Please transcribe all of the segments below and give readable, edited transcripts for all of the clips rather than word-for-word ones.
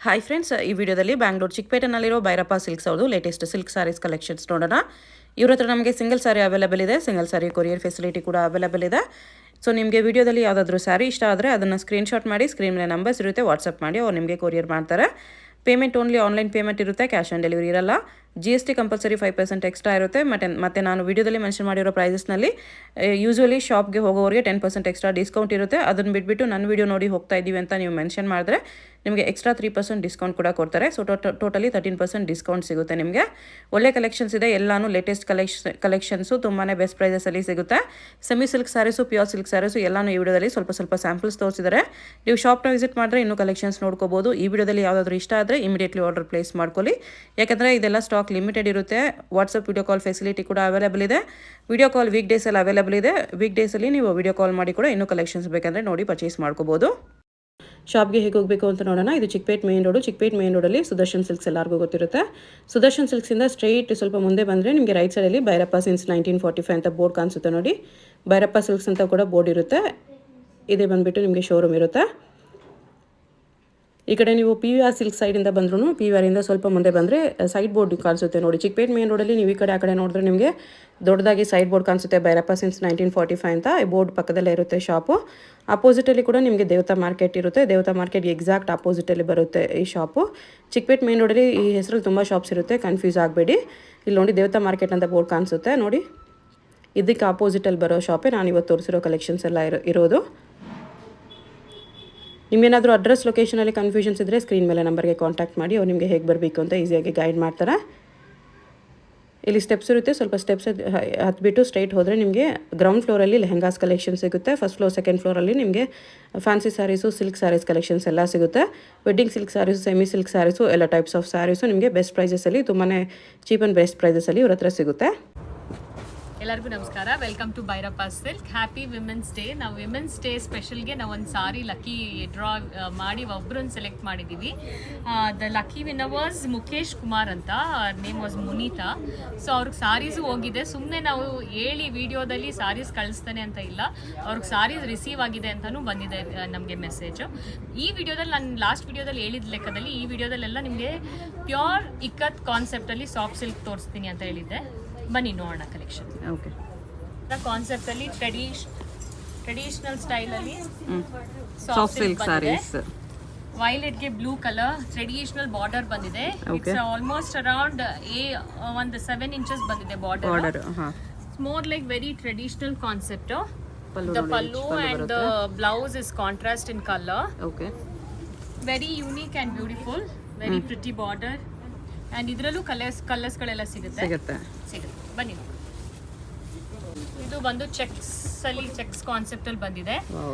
Hi friends, ಈ ವಿಡಿಯೋದಲ್ಲಿ Bangalore ಚಿಕ್ಕಪೇಟೆನಲ್ಲಿರೋ Bhyrappa silks ಅವ್ರದ್ದು ಲೇಟೆಸ್ಟ್ ಸಿಲ್ಕ್ ಸಾರೀಸ್ ಕಲೆಕ್ಷನ್ಸ್ ನೋಡೋಣ. ಇವ್ರ ಹತ್ರ ನಮಗೆ ಸಿಂಗಲ್ ಸಾರಿ ಅವೈಲೇಬಲ್ ಇದೆ, ಸಿಂಗಲ್ ಸಾರಿ ಕೊರಿಯರ್ ಫೆಸಿಲಿಟಿ ಕೂಡ ಅವೈಲೇಬಲ್ ಇದೆ. ಸೊ ನಿಮಗೆ ವಿಡಿಯೋದಲ್ಲಿ ಯಾವುದಾದ್ರೂ ಸ್ಯಾರಿ ಇಷ್ಟ ಆದರೆ ಅದನ್ನು ಸ್ಕ್ರೀನ್ಶಾಟ್ ಮಾಡಿ, ಸ್ಕ್ರೀನ್ ಮೇಲೆ ನಂಬರ್ಸ್ ಇರುತ್ತೆ, ವಾಟ್ಸಪ್ ಮಾಡಿ ಅವ್ರು ನಿಮಗೆ ಕೊರಿಯರ್ ಮಾಡ್ತಾರೆ. ಪೇಮೆಂಟ್ ಓನ್ಲಿ ಆನ್ಲೈನ್ ಪೇಮೆಂಟ್ ಇರುತ್ತೆ, ಕ್ಯಾಶ್ ಆನ್ ಡೆಲಿವರಿ ಇರಲ್ಲ. GST ಕಂಪಲ್ಸರಿ 5% ಎಕ್ಸ್ಟ್ರಾ ಇರುತ್ತೆ. ಮತ್ತೆ ನಾನು ವಿಡಿಯೋದಲ್ಲಿ ಮೆನ್ಷನ್ ಮಾಡಿರೋ ಪ್ರೈಸಸ್ನಲ್ಲಿ ಯೂಶ್ವಲಿ ಶಾಪ್ಗೆ ಹೋಗೋರಿಗೆ 10% ಎಕ್ಸ್ಟ್ರಾ ಡಿಸ್ಕೌಂಟ್ ಇರುತ್ತೆ. ಅದನ್ನು ಬಿಟ್ಬಿಟ್ಟು ನನ್ನ ವಿಡಿಯೋ ನೋಡಿ ಹೋಗ್ತಾ ಇದ್ದೀವಿ ಅಂತ ನೀವು ಮೆನ್ಷನ್ ಮಾಡಿದ್ರೆ ನಿಮಗೆ ಎಕ್ಸ್ಟ್ರಾ 3% ಡಿಸ್ಕೌಂಟ್ ಕೂಡ ಕೊಡ್ತಾರೆ. ಸೊ ಟೋಟಲಿ 13% ಡಿಸ್ಕೌಂಟ್ ಸಿಗುತ್ತೆ ನಿಮಗೆ. ಒಳ್ಳೆ ಕಲೆಕ್ಷನ್ಸ್ ಇದೆ, ಎಲ್ಲಾನು ಲೇಟೆಸ್ಟ್ ಕಲೆಕ್ಷನ್ಸು ತುಂಬಾ ಬೆಸ್ಟ್ ಪ್ರೈಸಸಲ್ಲಿ ಸಿಗುತ್ತೆ. Semi silk saris, pure silk saris ಎಲ್ಲಾನು ಈ ವಿಡಿಯೋದಲ್ಲಿ ಸ್ವಲ್ಪ ಸ್ಯಾಂಪಲ್ಸ್ ತೋರಿಸಿದ್ದಾರೆ. ನೀವು ಶಾಪ್ನ ವಿಸಿಟ್ ಮಾಡಿದ್ರೆ ಇನ್ನೂ ಕಲೆಕ್ಷನ್ಸ್ ನೋಡ್ಕೋಬೋದು. ಈ ವಿಡಿಯೋದಲ್ಲಿ ಯಾವುದಾದ್ರೂ ಇಷ್ಟ ಆದರೆ ಇಮಿಡಿಯೇಟ್ಲಿ ಆರ್ಡರ್ ಪ್ಲೇಸ್ ಮಾಡ್ಕೊಳ್ಳಿ, ಯಾಕಂದರೆ ಇದೆಲ್ಲ ಸ್ಟಾಕ್ ಲಿಮಿಟೆಡ್ ಇರುತ್ತೆ. ವಾಟ್ಸಪ್ ವಿಡಿಯೋ ಕಾಲ್ ಫೆಸಿಲಿಟಿ ಕೂಡ ಅವೈಲೇಬಲ್ ಇದೆ. ವಿಡಿಯೋ ಕಾಲ್ ವೀಕ್ ಡೇಸಲ್ಲಿ ಅವೈಲೇಬಲ್ ಇದೆ. ವೀಕ್ ಡೇಸಲ್ಲಿ ನೀವು ವಿಡಿಯೋ ಕಾಲ್ ಮಾಡಿ ಕೂಡ ಇನ್ನೂ ಕಲೆಕ್ಷನ್ಸ್ ಬೇಕಂದರೆ ನೋಡಿ ಪರ್ಚೇಸ್ ಮಾಡ್ಕೋಬೋದು. ಶಾಪ್ಗೆ ಹೇಗೆ ಹೋಗಬೇಕು ಅಂತ ನೋಡೋಣ. ಇದು ಚಿಕ್ಕಪೇಟ್ ಮೇನ್ ರೋಡಲ್ಲಿ ಸುದರ್ಶನ್ ಸಿಲ್ಕ್ಸ್ ಎಲ್ಲರಿಗೂ ಗೊತ್ತಿರುತ್ತೆ. ಸುದರ್ಶನ್ ಸಿಲ್ಕ್ಸಿಂದ ಸ್ಟ್ರೈಟ್ ಸ್ವಲ್ಪ ಮುಂದೆ ಬಂದರೆ ನಿಮಗೆ ರೈಟ್ ಸೈಡಲ್ಲಿ ಭೈರಪ್ಪ ಸಿನ್ಸ್ 1945 ಅಂತ ಬೋರ್ಡ್ ಕಾಣಿಸುತ್ತೆ ನೋಡಿ. ಭೈರಪ್ಪ ಸಿಲ್ಕ್ಸ್ ಅಂತ ಕೂಡ ಬೋರ್ಡ್ ಇರುತ್ತೆ. ಇದೇ ಬಂದುಬಿಟ್ಟು ನಿಮಗೆ ಶೋರೂಮ್ ಇರುತ್ತೆ. ಈ ಕಡೆ ನೀವು PVR ಸಿಲ್ಕ್ ಸೈಡಿಂದ ಬಂದ್ರೂ PVRಯಿಂದ ಸ್ವಲ್ಪ ಮುಂದೆ ಬಂದರೆ ಸೈಡ್ ಬೋರ್ಡ್ ಕಾಣಿಸುತ್ತೆ ನೋಡಿ. ಚಿಕ್ಕಪೇಟ್ ಮೇನ್ ರೋಡಲ್ಲಿ ನೀವು ಈ ಕಡೆ ಆ ಕಡೆ ನೋಡಿದ್ರೆ ನಿಮಗೆ ದೊಡ್ಡದಾಗಿ ಸೈಡ್ ಬೋರ್ಡ್ ಕಾಣಿಸುತ್ತೆ, ಭೈರಪ್ಪ ಸಿನ್ಸ್ 1945 ಅಂತ. ಈ ಬೋರ್ಡ್ ಪಕ್ಕದಲ್ಲೇ ಇರುತ್ತೆ ಶಾಪು. ಅಪೋಸಿಟಲ್ಲಿ ಕೂಡ ನಿಮಗೆ ದೇವತಾ ಮಾರ್ಕೆಟ್ ಇರುತ್ತೆ. ದೇವತಾ ಮಾರ್ಕೆಟ್ಗೆ ಎಕ್ಸಾಕ್ಟ್ ಅಪೋಸಿಟಲ್ಲಿ ಬರುತ್ತೆ ಈ ಶಾಪು. ಚಿಕ್ಕಪೇಟ್ ಮೇನ್ ರೋಡಲ್ಲಿ ಈ ಹೆಸರಲ್ಲಿ ತುಂಬ ಶಾಪ್ಸ್ ಇರುತ್ತೆ, ಕನ್ಫ್ಯೂಸ್ ಆಗಬೇಡಿ. ಇಲ್ಲಿ ನೋಡಿ ದೇವತಾ ಮಾರ್ಕೆಟ್ ಅಂತ ಬೋರ್ಡ್ ಕಾಣಿಸುತ್ತೆ ನೋಡಿ. ಇದಕ್ಕೆ ಅಪೋಸಿಟಲ್ಲಿ ಬರೋ ಶಾಪೇ ನಾನು ಇವತ್ತು ತೋರಿಸಿರೋ ಕಲೆಕ್ಷನ್ಸ್ ಎಲ್ಲ ಇರೋದು. ನಿಮಗೇನಾದರೂ ಅಡ್ರೆಸ್ ಲೊಕೇಶನಲ್ಲಿ ಕನ್ಫ್ಯೂಷನ್ಸ್ ಇದ್ದರೆ ಸ್ಕ್ರೀನ್ ಮೇಲೆ ನಂಬರ್ಗೆ ಕಾಂಟ್ಯಾಕ್ಟ್ ಮಾಡಿ, ಅವ್ರು ನಿಮಗೆ ಹೇಗೆ ಬರಬೇಕು ಅಂತ ಈಸಿಯಾಗಿ ಗೈಡ್ ಮಾಡ್ತಾರೆ. ಇಲ್ಲಿ ಸ್ಟೆಪ್ಸ್ ಇರುತ್ತೆ, ಸ್ವಲ್ಪ ಸ್ಟೆಪ್ಸ್ ಹತ್ಬಿಟ್ಟು ಸ್ಟ್ರೈಟ್ ಹೋದರೆ ನಿಮಗೆ ಗ್ರೌಂಡ್ ಫ್ಲೋರಲ್ಲಿ ಲೆಹಂಗಾಸ್ ಕಲೆಕ್ಷನ್ ಸಿಗುತ್ತೆ. ಫಸ್ಟ್ ಫ್ಲೋರ್, ಸೆಕೆಂಡ್ ಫ್ಲೋರಲ್ಲಿ ನಿಮಗೆ fancy saris, silk saris collections ಎಲ್ಲ ಸಿಗುತ್ತೆ. Wedding silk saris, semi silk saris, ಎಲ್ಲ ಟೈಪ್ಸ್ ಆಫ್ ಸ್ಯಾರೀಸು ನಿಮಗೆ ಬೆಸ್ಟ್ ಪ್ರೈಸಸಲ್ಲಿ, ತುಂಬಾ ಚೀಪ್ ಆ್ಯಂಡ್ ಬೆಸ್ಟ್ ಪ್ರೈಸಸಲ್ಲಿ ಇವ್ರ ಹತ್ರ ಸಿಗುತ್ತೆ. ಎಲ್ಲರಿಗೂ ನಮಸ್ಕಾರ. Welcome to Bhairappa silk. Happy women's day. ನಾವು ವಿಮೆನ್ಸ್ ಡೇ ಸ್ಪೆಷಲ್ಗೆ ನಾವು ಒಂದು ಸಾರಿ ಲಕ್ಕಿ ಡ್ರಾ ಮಾಡಿ ಒಬ್ಬರನ್ನು ಸೆಲೆಕ್ಟ್ ಮಾಡಿದ್ದೀವಿ. The lucky winners Mukesh Kumar ಅಂತ, ನೇಮ್ ವಾಸ್ ಮುನೀತಾ. ಸೊ ಅವ್ರಿಗೆ ಸಾರೀಸು ಹೋಗಿದೆ. ಸುಮ್ಮನೆ ನಾವು ಹೇಳಿ ವಿಡಿಯೋದಲ್ಲಿ ಸಾರೀಸ್ ಕಳಿಸ್ತಾನೆ ಅಂತ ಇಲ್ಲ, ಅವ್ರಿಗೆ ಸಾರೀಸ್ ರಿಸೀವ್ ಆಗಿದೆ ಅಂತಲೂ ಬಂದಿದೆ ನಮಗೆ ಮೆಸೇಜು. ಈ ವಿಡಿಯೋದಲ್ಲಿ ನಾನು ಲಾಸ್ಟ್ ವಿಡಿಯೋದಲ್ಲಿ ಹೇಳಿದ ಲೆಕ್ಕದಲ್ಲಿ ಈ ವಿಡಿಯೋದಲ್ಲೆಲ್ಲ ನಿಮಗೆ ಪ್ಯೂರ್ ಇಕ್ಕತ್ ಕಾನ್ಸೆಪ್ಟಲ್ಲಿ ಸಾಫ್ಟ್ ಸಿಲ್ಕ್ ತೋರಿಸ್ತೀನಿ ಅಂತ ಹೇಳಿದ್ದೆ. ಬನ್ನಿ ನೋಡೋಣ ಕಲೆಕ್ಷನ್. ಓಕೆ, ಕಾನ್ಸೆಪ್ಟಲ್ಲಿ ಟ್ರೆಡಿಷನಲ್ ಸ್ಟೈಲಲ್ಲಿ ಸಾಫ್ಟ್ ಸಿಲ್ಕ್ ಸ್ಯಾರೀಸ್. ವೈಲೆಟ್ಗೆ ಬ್ಲೂ ಕಲರ್ ಟ್ರೆಡಿಷನಲ್ ಬಾರ್ಡರ್ ಬಂದಿದೆ. ಇಟ್ಸ್ ಆಲ್ಮೋಸ್ಟ್ ಅರೌಂಡ್ ಒಂದು 7 inches ಬಂದಿದೆ border. More like very traditional concept. The pallu and the blouse is contrast in colour. Okay, very unique and beautiful, very pretty border. And ಇದರಲ್ಲೂ ಕಲರ್ಸ್ಗಳೆಲ್ಲ ಸಿಗುತ್ತೆ. ಬನ್ನಿ. ಇದು ಬಂದು cheques concept ಅಲ್ಲಿ ಬಂದಿದೆ.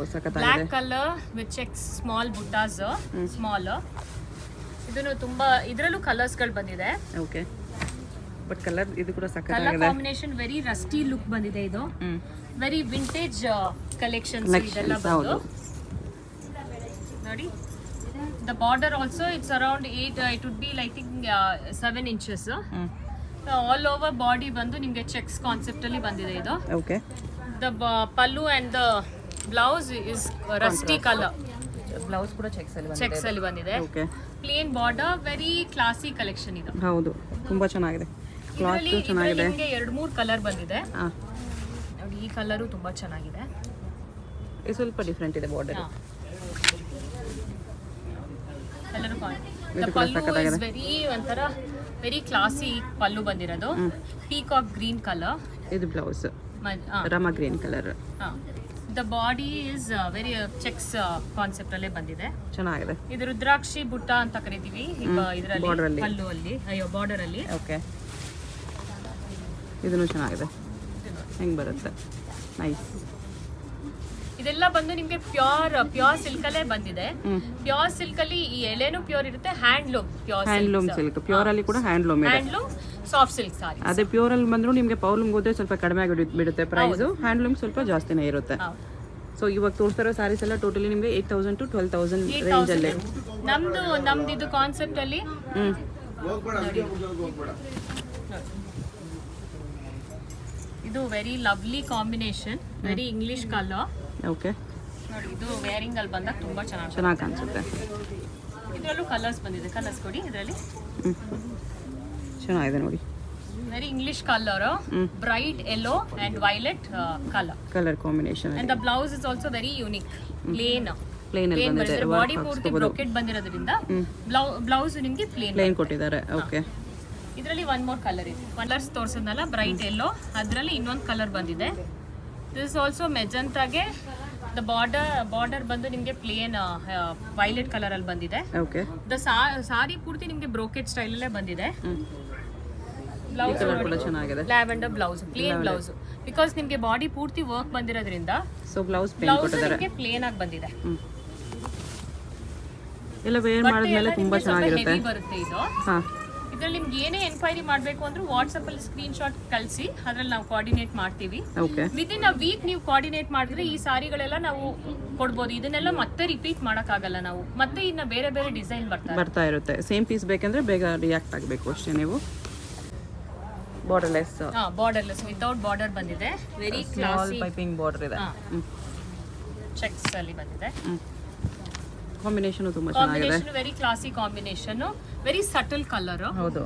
Black colour with checks, small buttas, small. ಇದನ್ನು ತುಂಬಾ, ಇದರಲ್ಲೂ ಕಲರ್ಸ್ಗಳು ಬಂದಿದೆ. ಓಕೆ, ಬಟ್ ಕಲರ್ ಇದು ಕೂಡ colour combination very Rusty look ಬಂದಿದೆ. ಇದು ವೆರಿ ವಿಂಟೇಜ್ ಕಲೆಕ್ಷನ್ಸ್ ಇದೆಲ್ಲ ಬಂದು ನೋಡಿ. The border also it's around 8, it would be like 7 inches. All over body ಬಂದು ನಿಮಗೆ ಚೆಕ್ಸ್ ಕಾನ್ಸೆಪ್ಟ್ ಅಲ್ಲಿ ಬಂದಿದೆ ಇದು. Okay, the pallu and the blouse is rusty color. Blouse ಕೂಡ ಚೆಕ್ಸ್ ಅಲ್ಲಿ ಬಂದಿದೆ. Okay, plane border, very classy collection ಇದು. ಹೌದು, ತುಂಬಾ ಚೆನ್ನಾಗಿದೆ. ಕ್ಲಾತ್ ಚೆನ್ನಾಗಿದೆ. ನಿಮಗೆ 2-3 ಕಲರ್ ಬಂದಿದೆ ನೋಡಿ. ಈ ಕಲರು ತುಂಬಾ ಚೆನ್ನಾಗಿದೆ. ಇದು ಸ್ವಲ್ಪ ಡಿಫರೆಂಟ್ ಇದೆ ಬಾರ್ಡರ್. ಪಲ್ಲು ಇಸ್ ವೆರಿ ಒಂಥರ ವೆರಿ ಕ್ಲಾಸಿ ಪಲ್ಲು ಬಂದಿರೋದು. Peacock green colour. ಇದು blouse Rama green colour. The body is very checks concept ಅಲ್ಲೇ ಬಂದಿದೆ. ಚೆನ್ನಾಗಿದೆ. ಇದು ರುದ್ರಾಕ್ಷಿ ಬುಟ್ಟ ಅಂತ ಕರಿತೀವಿ ಇದರಲ್ಲಿ, ಪಲ್ಲು ಅಲ್ಲಿ, ಬಾರ್ಡರ್ ಅಲ್ಲಿ. ಓಕೆ, ಇದನ್ನು ಚೆನ್ನಾಗಿದೆ. ಹೆಂಗ್ ಬರುತ್ತೆ, ನೈಸ್. ಇದೆಲ್ಲ ಬಂದು ನಿಮಗೆ ಪ್ಯೂರ್ ಸಿಲ್ಕ್ ಅಲ್ಲೇ ಬಂದಿದೆ. ಪ್ಯೂರ್ ಸಿಲ್ಕ್ ಅಲ್ಲಿ ಈ ಎಳೆನೂ ಪ್ಯೂರ್ ಇರುತ್ತೆ. ಹ್ಯಾಂಡ್ಲೂಮ್ ಸಿಲ್ಕ್, ಪ್ಯೂರ್ ಅಲ್ಲಿ ಕೂಡ ಹ್ಯಾಂಡ್ಲೂಮ್ ಸಾಫ್ಟ್ ಸಿಲ್ಕ್ ಸಾರಿ. ಅದೇ ಪ್ಯೂರ್ ಅಲ್ಲಿ ಬಂದ್ರು ನಿಮಗೆ ಪೌಲೂಮ್ ಹೋದ್ರೆ ಸ್ವಲ್ಪ ಕಡಿಮೆ ಆಗಿ ಬಿಡುತ್ತೆ ಪ್ರೈಸ್. ಹ್ಯಾಂಡ್ಲೂಮ್ ಸ್ವಲ್ಪ ಜಾಸ್ತಿನೇ ಇರುತ್ತೆ. ಸೊ ಇವಾಗ ತೋರಿಸ್ತಾರೋ ಸ್ಯಾರೀಸ್ ಎಲ್ಲ ಟೋಟಲಿ ನಿಮಗೆ 8,000 to 12,000 ರೇಂಜ್ ಅಲ್ಲಿ. ನಮ್ದು ಇದು ಕಾನ್ಸೆಪ್ಟ್ ಅಲ್ಲಿ ಇದು very lovely combination, very English colour. Okay, ನೋಡಿ ಇದು ವೇರಿಂಗ್ ಅಲ್ಲಿ ಬಂದಾಗ ತುಂಬಾ ಚೆನ್ನಾಗಿ ಕಾಣಿಸುತ್ತೆ. ಇದರಲ್ಲೂ ಕಲರ್ಸ್ ಬಂದಿದೆ, ಕಲರ್ಸ್ ಕೊಡಿ ಇದರಲ್ಲಿ. ಚೆನ್ನಾಗಿದೆ ನೋಡಿ, very English colour, bright yellow and violet colour combination. And the blouse is also very unique, plain ಬಂದಿದೆ. ಬಾಡಿ ಪೂರ್ತಿ ಬ್ರೊಕೆಟ್ ಬಂದಿರೋದ್ರಿಂದ ಬ್ಲೌಸ್ ನಿಮಗೆ ಪ್ಲೇನ್ ಕೊಟ್ಟಿದ್ದಾರೆ. ಓಕೆ, ಇದರಲ್ಲಿ ಒನ್ ಮೋರ್ ಕಲರ್ ಇದೆ. ಕಲರ್ಸ್ ತೋರಿಸಿದ್ನಲ್ಲ ಬ್ರೈಟ್ ಯೆಲ್ಲೋ, ಅದರಲ್ಲಿ ಇನ್ನೊಂದು ಕಲರ್ ಬಂದಿದೆ. ದಿಸ್ ಆಲ್ಸೋ ಮೆಜಂತಾಗೆ ದ ಬಾರ್ಡರ್ ಬಂದು ನಿಮಗೆ ಪ್ಲೇನ್ ವೈಲೆಟ್ ಕಲರ್ ಅಲ್ಲಿ ಬಂದಿದೆ. ಓಕೆ, ದ ಸಾರಿ ಪೂರ್ತಿ ನಿಮಗೆ ಬ್ರೋಕೆಟ್ ಸ್ಟೈಲ್ ಅಲ್ಲೇ ಬಂದಿದೆ. ಬ್ಲೌಸ್ ಕೂಡ ಚೆನ್ನಾಗಿದೆ, lavender blouse, plain blouse, because ನಿಮಗೆ ಬಾಡಿ ಪೂರ್ತಿ ವರ್ಕ್ ಬಂದಿರೋದ್ರಿಂದ ಸೊ ಬ್ಲೌಸ್ ನಿಮಗೆ ಪ್ಲೇನ್ ಆಗಿ ಬಂದಿದೆ. ಎಲ್ಲ ವೇರ್ ಮಾಡಿದ್ಮೇಲೆ ತುಂಬಾ ಚೆನ್ನಾಗಿರುತ್ತೆ. ಬರುತ್ತೆ ಇದು. ಹಾ, ಇದ್ರಲ್ಲಿ ನಿಮ್ಗೆ ಏನೇ ಎನ್ಕ್ವೈರಿ ಮಾಡಬೇಕು ಅಂದ್ರೂ ವಾಟ್ಸಪ್ ಅಲ್ಲಿ ಸ್ಕ್ರೀನ್ ಶಾಟ್ ಕಳಿಸಿ, ಅದ್ರಲ್ಲಿ ನಾವು ಕೋಆರ್ಡಿನೇಟ್ ಮಾಡ್ತೀವಿ. ಓಕೆ, ವಿದಿನ್ ಅ ವೀಕ್ ನೀವು ಕೋಆರ್ಡಿನೇಟ್ ಮಾಡಿದ್ರೆ ಈ ಸಾರಿಗಳೆಲ್ಲ ನಾವು ಕೊಡ್ಬೋದು. ಇದನ್ನೆಲ್ಲ ಮತ್ತೆ ರಿಪೀಟ್ ಮಾಡೋಕ್ಕಾಗಲ್ಲ ನಾವು, ಮತ್ತೆ ಇನ್ನ ಬೇರೆ ಬೇರೆ ಡಿಸೈನ್ ಬರ್ತಾ ಇರುತ್ತೆ. ಸೇಮ್ ಪೀಸ್ ಬೇಕಂದ್ರೆ ಬೇಗ ರಿಯಾಕ್ಟ್ ಆಗಬೇಕು ಅಷ್ಟೇ ನೀವು. ಬಾರ್ಡರ್ಲೆಸ್, ಬಾರ್ಡರ್ಲೆಸ್ ವಿತೌಟ್ ಬಾರ್ಡರ್ ಬಂದಿದೆ. ವೆರಿ ಕ್ಲಾಸಿ ಪೈಪಿಂಗ್ ಬಾರ್ಡರ್ ಇದೆ. ಚೆಕ್ಸ್ ಅಲ್ಲಿ ಬಂದಿದೆ. ಕಾಂಬಿನೇಷನ್ ತುಂಬಾ ಚೆನ್ನಾಗಿದೆ, very classy combination, very subtle colour. ಹೌದು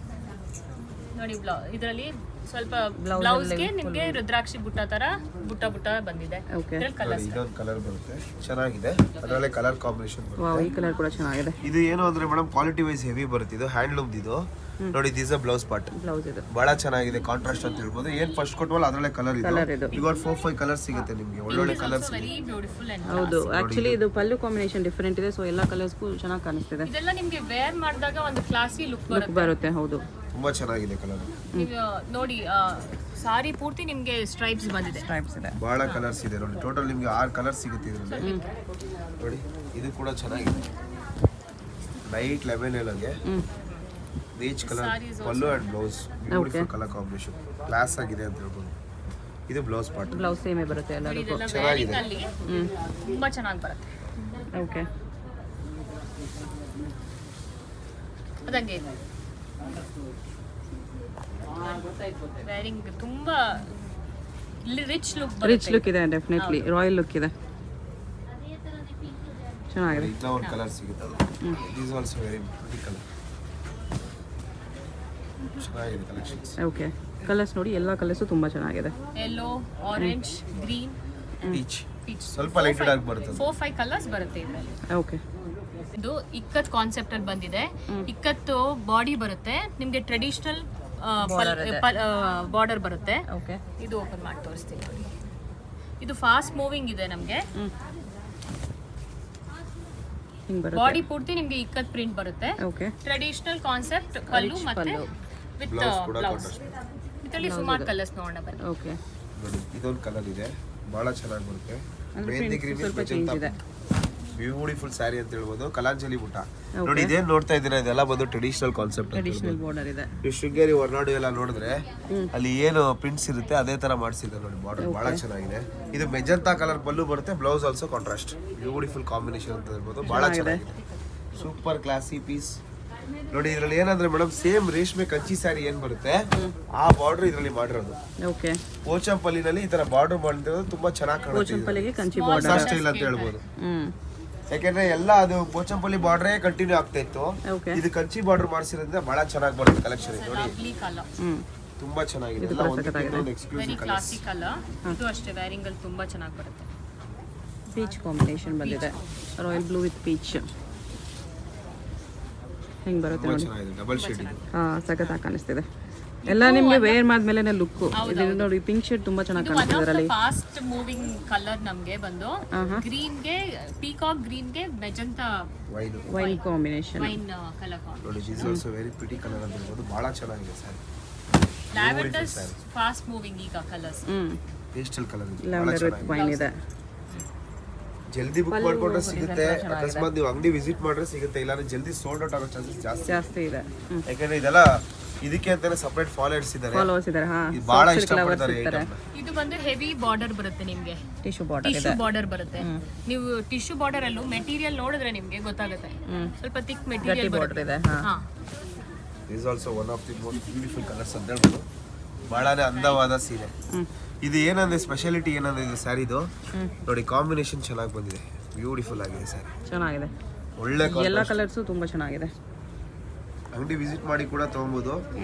ನೋಡಿ, ಇದರಲ್ಲಿ ಸ್ವಲ್ಪ ಬ್ಲೌಸ್ಗೆ ನಿಮಗೆ ರುದ್ರಾಕ್ಷಿ ಬುಟ್ಟ ತರ ಬುಟ್ಟ ಬಂದಿದೆ. ಇದೊಂದು ಕಲರ್ ಬರುತ್ತೆ, ಚೆನ್ನಾಗಿದೆ. ಅದರಲ್ಲೇ ಕಲರ್ ಕಾಂಬಿನೇಷನ್ ಬರುತ್ತೆ. ಈ ಕಲರ್ ಕೂಡ ಚೆನ್ನಾಗಿದೆ. ಇದು ಏನು ಅಂದ್ರೆ ಮೇಡಮ್ ಕ್ವಾಲಿಟಿ ವೈಸ್ ಹೆವಿ ಬರುತ್ತೆ. ಇದು ಹ್ಯಾಂಡ್ಲೂಮ್ ಇದು ನೋಡಿ. ದಿಸ್ ಬ್ಲೌಸ್ ಪಾರ್ಟ್, ಬ್ಲೌಸ್ ಇದು ಬಹಳ ಚೆನ್ನಾಗಿದೆ, ಕಾಂಟ್ರಾಸ್ಟ್ ಅಂತ ಹೇಳ್ಬೋದು. ಏನ್ ಫಸ್ಟ್ ಕೊಟ್ಟವಲ್ಲ ಅದರಲ್ಲೇ ಕಲರ್ ಇದು. ಈಗ 4-5 ಕಲರ್ಸ್ ಸಿಗುತ್ತೆ ನಿಮಗೆ, ಒಳ್ಳೊಳ್ಳೆ ಕಲರ್ಸ್. ವೆರಿ ಬ್ಯೂಟಿಫುಲ್ ಅಂಡ್ ಹೌದು, ಆಕ್ಚುಲಿ ಇದು ಪಲ್ಲು ಕಾಂಬಿನೇಷನ್ ಡಿಫರೆಂಟ್ ಇದೆ, ಸೊ ಎಲ್ಲ ಕಲರ್ಸ್ಗೂ ಚೆನ್ನಾಗಿ ಕಾಣಿಸ್ತಿದೆ. ಇದೆಲ್ಲ ನಿಮಗೆ ವೇರ್ ಮಾಡಿದಾಗ ಒಂದು ಕ್ಲಾಸಿ ಲುಕ್ ಬರುತ್ತೆ. ಹೌದು, ತುಂಬಾ ಚೆನ್ನಾಗಿದೆ ಕಲರ್. ನೀವು ನೋಡಿ, ಸಾರಿ ಪೂರ್ತಿ ನಿಮಗೆ ಸ್ಟ್ರೈಪ್ಸ್ ಬಂದಿದೆ. ಸ್ಟ್ರೈಪ್ಸ್ ಇದೆ, ಬಹಳ ಕಲರ್ಸ್ ಇದೆ ನೋಡಿ. ಟೋಟಲ್ ನಿಮಗೆ 6 ಕಲರ್ಸ್ ಸಿಗುತ್ತೆ ಇದರಲ್ಲಿ ನೋಡಿ. ಇದು ಕೂಡ ಚೆನ್ನಾಗಿದೆ, ಲೈಟ್ ಲೆಮನ್ ಎಲ್ಲಗೆ peach colour pallu and blouse, beautiful colour combination, class ಆಗಿದೆ ಅಂತ ಹೇಳ್ಬೋದು. ಇದು ಬ್ಲೌಸ್ ಪಾರ್ಟ್, ಬ್ಲೌಸ್ ಸೇಮೇ ಬರುತ್ತೆ ಎಲ್ಲದಕ್ಕೂ. ಚೆನ್ನಾಗಿದೆ, ತುಂಬಾ ಚೆನ್ನಾಗಿ ಬರುತ್ತೆ. ಓಕೆ, ಅದಂಗೆ ವೇರಿಂಗ್ ತುಂಬಾ ರಿಚ್ ಲುಕ್ ಇದೆ, ಡೆಫಿನೆಟ್ಲಿ ರಾಯಲ್ ಲುಕ್ ಇದೆ, ಚೆನ್ನಾಗಿದೆ. ಇದನ್ನ ಒಂದು ಕಲರ್ ಸಿಗುತ್ತೆ. This also very beauty colour, ಚೆನ್ನಾಗಿದೆ ಕಲೆಕ್ಷನ್ಸ್. ಓಕೆ, ಕಲರ್ಸ್ ನೋಡಿ, ಎಲ್ಲ ಕಲರ್ಸು ತುಂಬಾ ಚೆನ್ನಾಗಿದೆ. ಯೆಲ್ಲೋ, ಆರೆಂಜ್, ಗ್ರೀನ್, ಪೀಚ್, ಸ್ವಲ್ಪ ಲೈಟೆಡ್ ಆಗಿ ಬರುತ್ತೆ. 4-5 ಕಲರ್ಸ್ ಬರುತ್ತೆ ಇದರಲ್ಲಿ. ಓಕೆ, ಇದು ಇಕ್ಕತ್ ಕಾನ್ಸೆಪ್ಟ್ ಅಲ್ಲಿ ಬಂದಿದೆ. ಇಕ್ಕತ್ತು ಬಾಡಿ ಬರುತ್ತೆ ನಿಮ್ಗೆ, ಟ್ರೆಡಿಷನಲ್ ಬಾರ್ಡರ್ ಬರುತ್ತೆ. ಓಕೆ, ಇದು ಓಪನ್ ಮಾಡಿ ತೋರಿಸ್ತೀನಿ ನೋಡಿ. ಇದು ಫಾಸ್ಟ್ ಮೂವಿಂಗ್ ಇದೆ ನಮಗೆ. ಹಿಂಗೆ ಬರುತ್ತೆ. ಬಾಡಿ ಪೂರ್ತಿ ನಿಮ್ಗೆ ಇಕ್ಕತ್ ಪ್ರಿಂಟ್ ಬರುತ್ತೆ. ಓಕೆ, ಟ್ರೆಡಿಷನಲ್ ಕಾನ್ಸೆಪ್ಟ್ ಪಲ್ಲು ಮತ್ತೆ ವಿತ್ ಬ್ಲೌಸ್. ಇದರಲ್ಲಿ ಸುಮಾರು ಕಲರ್ಸ್ ನೋಡೋಣ ಬನ್ನಿ. ಓಕೆ, ನೋಡಿ ಇದೊಂದು ಕಲರ್ ಇದೆ, ಬಹಳ ಚೆನ್ನಾಗಿ ಬರುತ್ತೆ. ಅಂದ್ರೆ ಮೆಹಂದಿ print ಗ್ರೀನ್ ಸ್ವಲ್ಪ ಮೆಜೆಂಟಾ change ಇದೆ. ಬ್ಯೂಟಿಫುಲ್ ಸ್ಯಾರಿ ಅಂತ ಹೇಳ್ಬೋದು. ಕಲಾಂಜಲಿ ಬುಟ್ಟ ನೋಡಿ, ಇದೇನ್ ನೋಡ್ತಾ ಇದ್ದೀರಾ, ಇದೆಲ್ಲ ಬಂದು ಟ್ರೆಡಿಷನಲ್ ಕಾನ್ಸೆಪ್ಟ್. ಟ್ರೆಡಿಷನಲ್ ಬಾರ್ಡರ್ ಇದೆ. ಈ ಶೃಂಗೇರಿ ಹೊರನಾಡು ಎಲ್ಲ ನೋಡಿದ್ರೆ ಅಲ್ಲಿ ಏನು ಪ್ರಿಂಟ್ಸ್ ಇರುತ್ತೆ ಅದೇ ತರ ಮಾಡಿಸಿದ್ದಾರೆ ನೋಡಿ. ಬಾರ್ಡರ್ ಬಹಳ ಚೆನ್ನಾಗಿದೆ. ಇದು ಮೆಜಂತಾ ಕಲರ್ ಪಲ್ಲು ಬರುತ್ತೆ, blouse also contrast, beautiful combination ಅಂತ ಹೇಳ್ಬೋದು. ಬಹಳ ಚೆನ್ನಾಗಿದೆ, ಸೂಪರ್ ಕ್ಲಾಸಿ ಪೀಸ್ ನೋಡಿ. ಇದ್ರಲ್ಲಿ ಏನಂದ್ರೆ ಮೇಡಮ್, ಸೇಮ್ ರೇಷ್ಮೆ ಕಂಚಿ ಸ್ಯಾರಿ ಏನ್ ಬರುತ್ತೆ ಆ ಬಾರ್ಡರ್ ಇದ್ರಲ್ಲಿ ಮಾಡಿರೋದು. ಓಕೆ, ಪೋಚಂಪಲ್ಲಿನಲ್ಲಿ ಈ ತರ ಬಾರ್ಡರ್ ಮಾಡಿರೋದು ತುಂಬಾ ಚೆನ್ನಾಗಿ ಕಾಣುತ್ತೆ. ಪೋಚಂಪಲ್ಲಿಗೆ ಕಂಚಿ ಹೊಸ ಬಾರ್ಡರ್ ಸ್ಟೈಲ್ ಅಂತ ಹೇಳ್ಬೋದು. ಹ್ಮ್, ಯಾಕೆಂದ್ರೆ ಎಲ್ಲ ಅದು ಪೋಚಂಪಲ್ಲಿ ಬಾರ್ಡರೇ ಕಂಟಿನ್ಯೂ ಆಗ್ತಾ ಇತ್ತು. ಓಕೆ, ಇದು ಕಂಚಿ ಬಾರ್ಡರ್ ಮಾಡಿಸಿರೋದ್ರಿಂದ ಬಹಳ ಚೆನ್ನಾಗಿ ಬರುತ್ತೆ ಕಲೆಕ್ಷನ್ ನೋಡಿ. ಲವ್ಲಿ ಕಲರ್, ಹ್ಮ್, ತುಂಬಾ ಚೆನ್ನಾಗಿದೆ, ಎಲ್ಲ ಒಂದು exclusive very colours. Classic colour. ಇದು ಅಷ್ಟೇ ವೇರಿಂಗ್ ಅಲ್ಲಿ ತುಂಬಾ ಚೆನ್ನಾಗಿ ಬರುತ್ತೆ. ಪೀಚ್ ಕಾಂಬಿನೇಷನ್ ಬಂದಿದೆ, ರಾಯಲ್ ಬ್ಲೂ ವಿತ್ ಪೀಚ್. ಹಿಂಗೆ ಬರುತ್ತೆ ತುಂಬಾ ನೋಡಿ. ಚೆನ್ನಾಗಿದೆ, ಡಬಲ್ ಶೇಡ್ ಇದು. ಹಾಂ, ಸಖತ್ತಾಗಿ ಕಾಣಿಸ್ತಿದೆ. ಎಲ್ಲ ನಿಮಗೆ ವೇರ್ ಮಾಡಿದ್ಮೇಲೆ ಲುಕ್. ಇದು ನೋಡಿ, ಪಿಂಕ್ ಶೇಡ್ ತುಂಬಾ ಚೆನ್ನಾಗಿ ಕಾಣಿಸ್ತಿದೆ ಇದರಲ್ಲಿ. ಫಾಸ್ಟ್ ಮೂವಿಂಗ್ ಕಲರ್ ನಮಗೆ ಬಂದು ಗ್ರೀನ್ ಗೆ, ಪೀಕಾಕ್ ಗ್ರೀನ್ ಗೆ magenta wine combination. Wine colour ನೋಡಿ. Is also very pretty colour ಅಂತ ಹೇಳ್ಬೋದು. ಬಹಳ ಚೆನ್ನಾಗಿದೆ ಸ್ಯಾರಿ. ಲ್ಯಾವೆಂಡರ್ ಫಾಸ್ಟ್ ಮೂವಿಂಗ್ ಈಗ ಕಲರ್ಸ್. ಪೇಸ್ಟಲ್ ಕಲರ್ ಇದೆ, ಬಹಳ ಲ್ಯಾವೆಂಡರ್ ವಿತ್ ಚೆನ್ನಾಗಿದೆ. ವೈನ್ ಇದೆ. ಜಲ್ದಿ ಬುಕ್ ಮಾಡ್ಕೊಂಡ್ರೆ ಸಿಗುತ್ತೆ, ಅಕಸ್ಮಾತ್ ನೀವು ಅಂಗಡಿ ವಿಸಿಟ್ ಮಾಡಿದ್ರೆ ಸಿಗುತ್ತೆ, ಇಲ್ಲಾಂದ್ರೆ ಜಲ್ದಿ ಸೋಲ್ಡ್ ಔಟ್ ಆಗೋ ಚಾನ್ಸಸ್ ಜಾಸ್ತಿ ಇದೆ. ಯಾಕಂದ್ರೆ ಇದೆಲ್ಲ ಇದಕ್ಕೆ ಅಂತಾನೆ ಸಪರೇಟ್ ಫಾಲೋವರ್ಸ್ ಇದ್ದಾರೆ. ಹಾಂ, ಇದು ಬಹಳ ಇಷ್ಟಪಡ್ತಾರೆ ಈ ಐಟಮ್. ಇದು ಬಂದು ಹೆವಿ ಬಾರ್ಡರ್ ಬರುತ್ತೆ ನಿಮ್ಗೆ, ಟಿಶ್ಯೂ ಬಾರ್ಡರ್ ಟಿಶ್ಯೂ ಬಾರ್ಡರ್ ಬರುತ್ತೆ. ನೀವು ಟಿಶ್ಯೂ ಬಾರ್ಡರ್ ಅಲ್ಲೂ ಮೆಟೀರಿಯಲ್ ನೋಡಿದ್ರೆ ನಿಮ್ಗೆ ಗೊತ್ತಾಗುತ್ತೆ, ಸ್ವಲ್ಪ ಥಿಕ್ ಮೆಟೀರಿಯಲ್ ಬಾರ್ಡರ್ ಇದೆ. ಹಾಂ, is also one of the most beautiful colours ಅಂತ ಹೇಳ್ಬೋದು. ಬಹಳನೇ ಅಂದವಾದ ಸೀರೆ. ಇದು ಏನಂದ್ರೆ ಸ್ಪೆಷಾಲಿಟಿ ಏನಂದ್ರೆ ಇದು ಸ್ಯಾರಿದು ನೋಡಿ, ಕಾಂಬಿನೇಷನ್ ಚೆನ್ನಾಗಿ ಬಂದಿದೆ, ಬ್ಯೂಟಿಫುಲ್ ಆಗಿದೆ ಸ್ಯಾರಿ. ಚೆನ್ನಾಗಿದೆ. ಒಳ್ಳೆ ಎಲ್ಲ ಕಲರ್ಸು ತುಂಬ ಚೆನ್ನಾಗಿದೆ. ಅಂಗಡಿ ವಿಸಿಟ್ ಮಾಡಿ ಕೂಡ ತಗೊಬೋದು.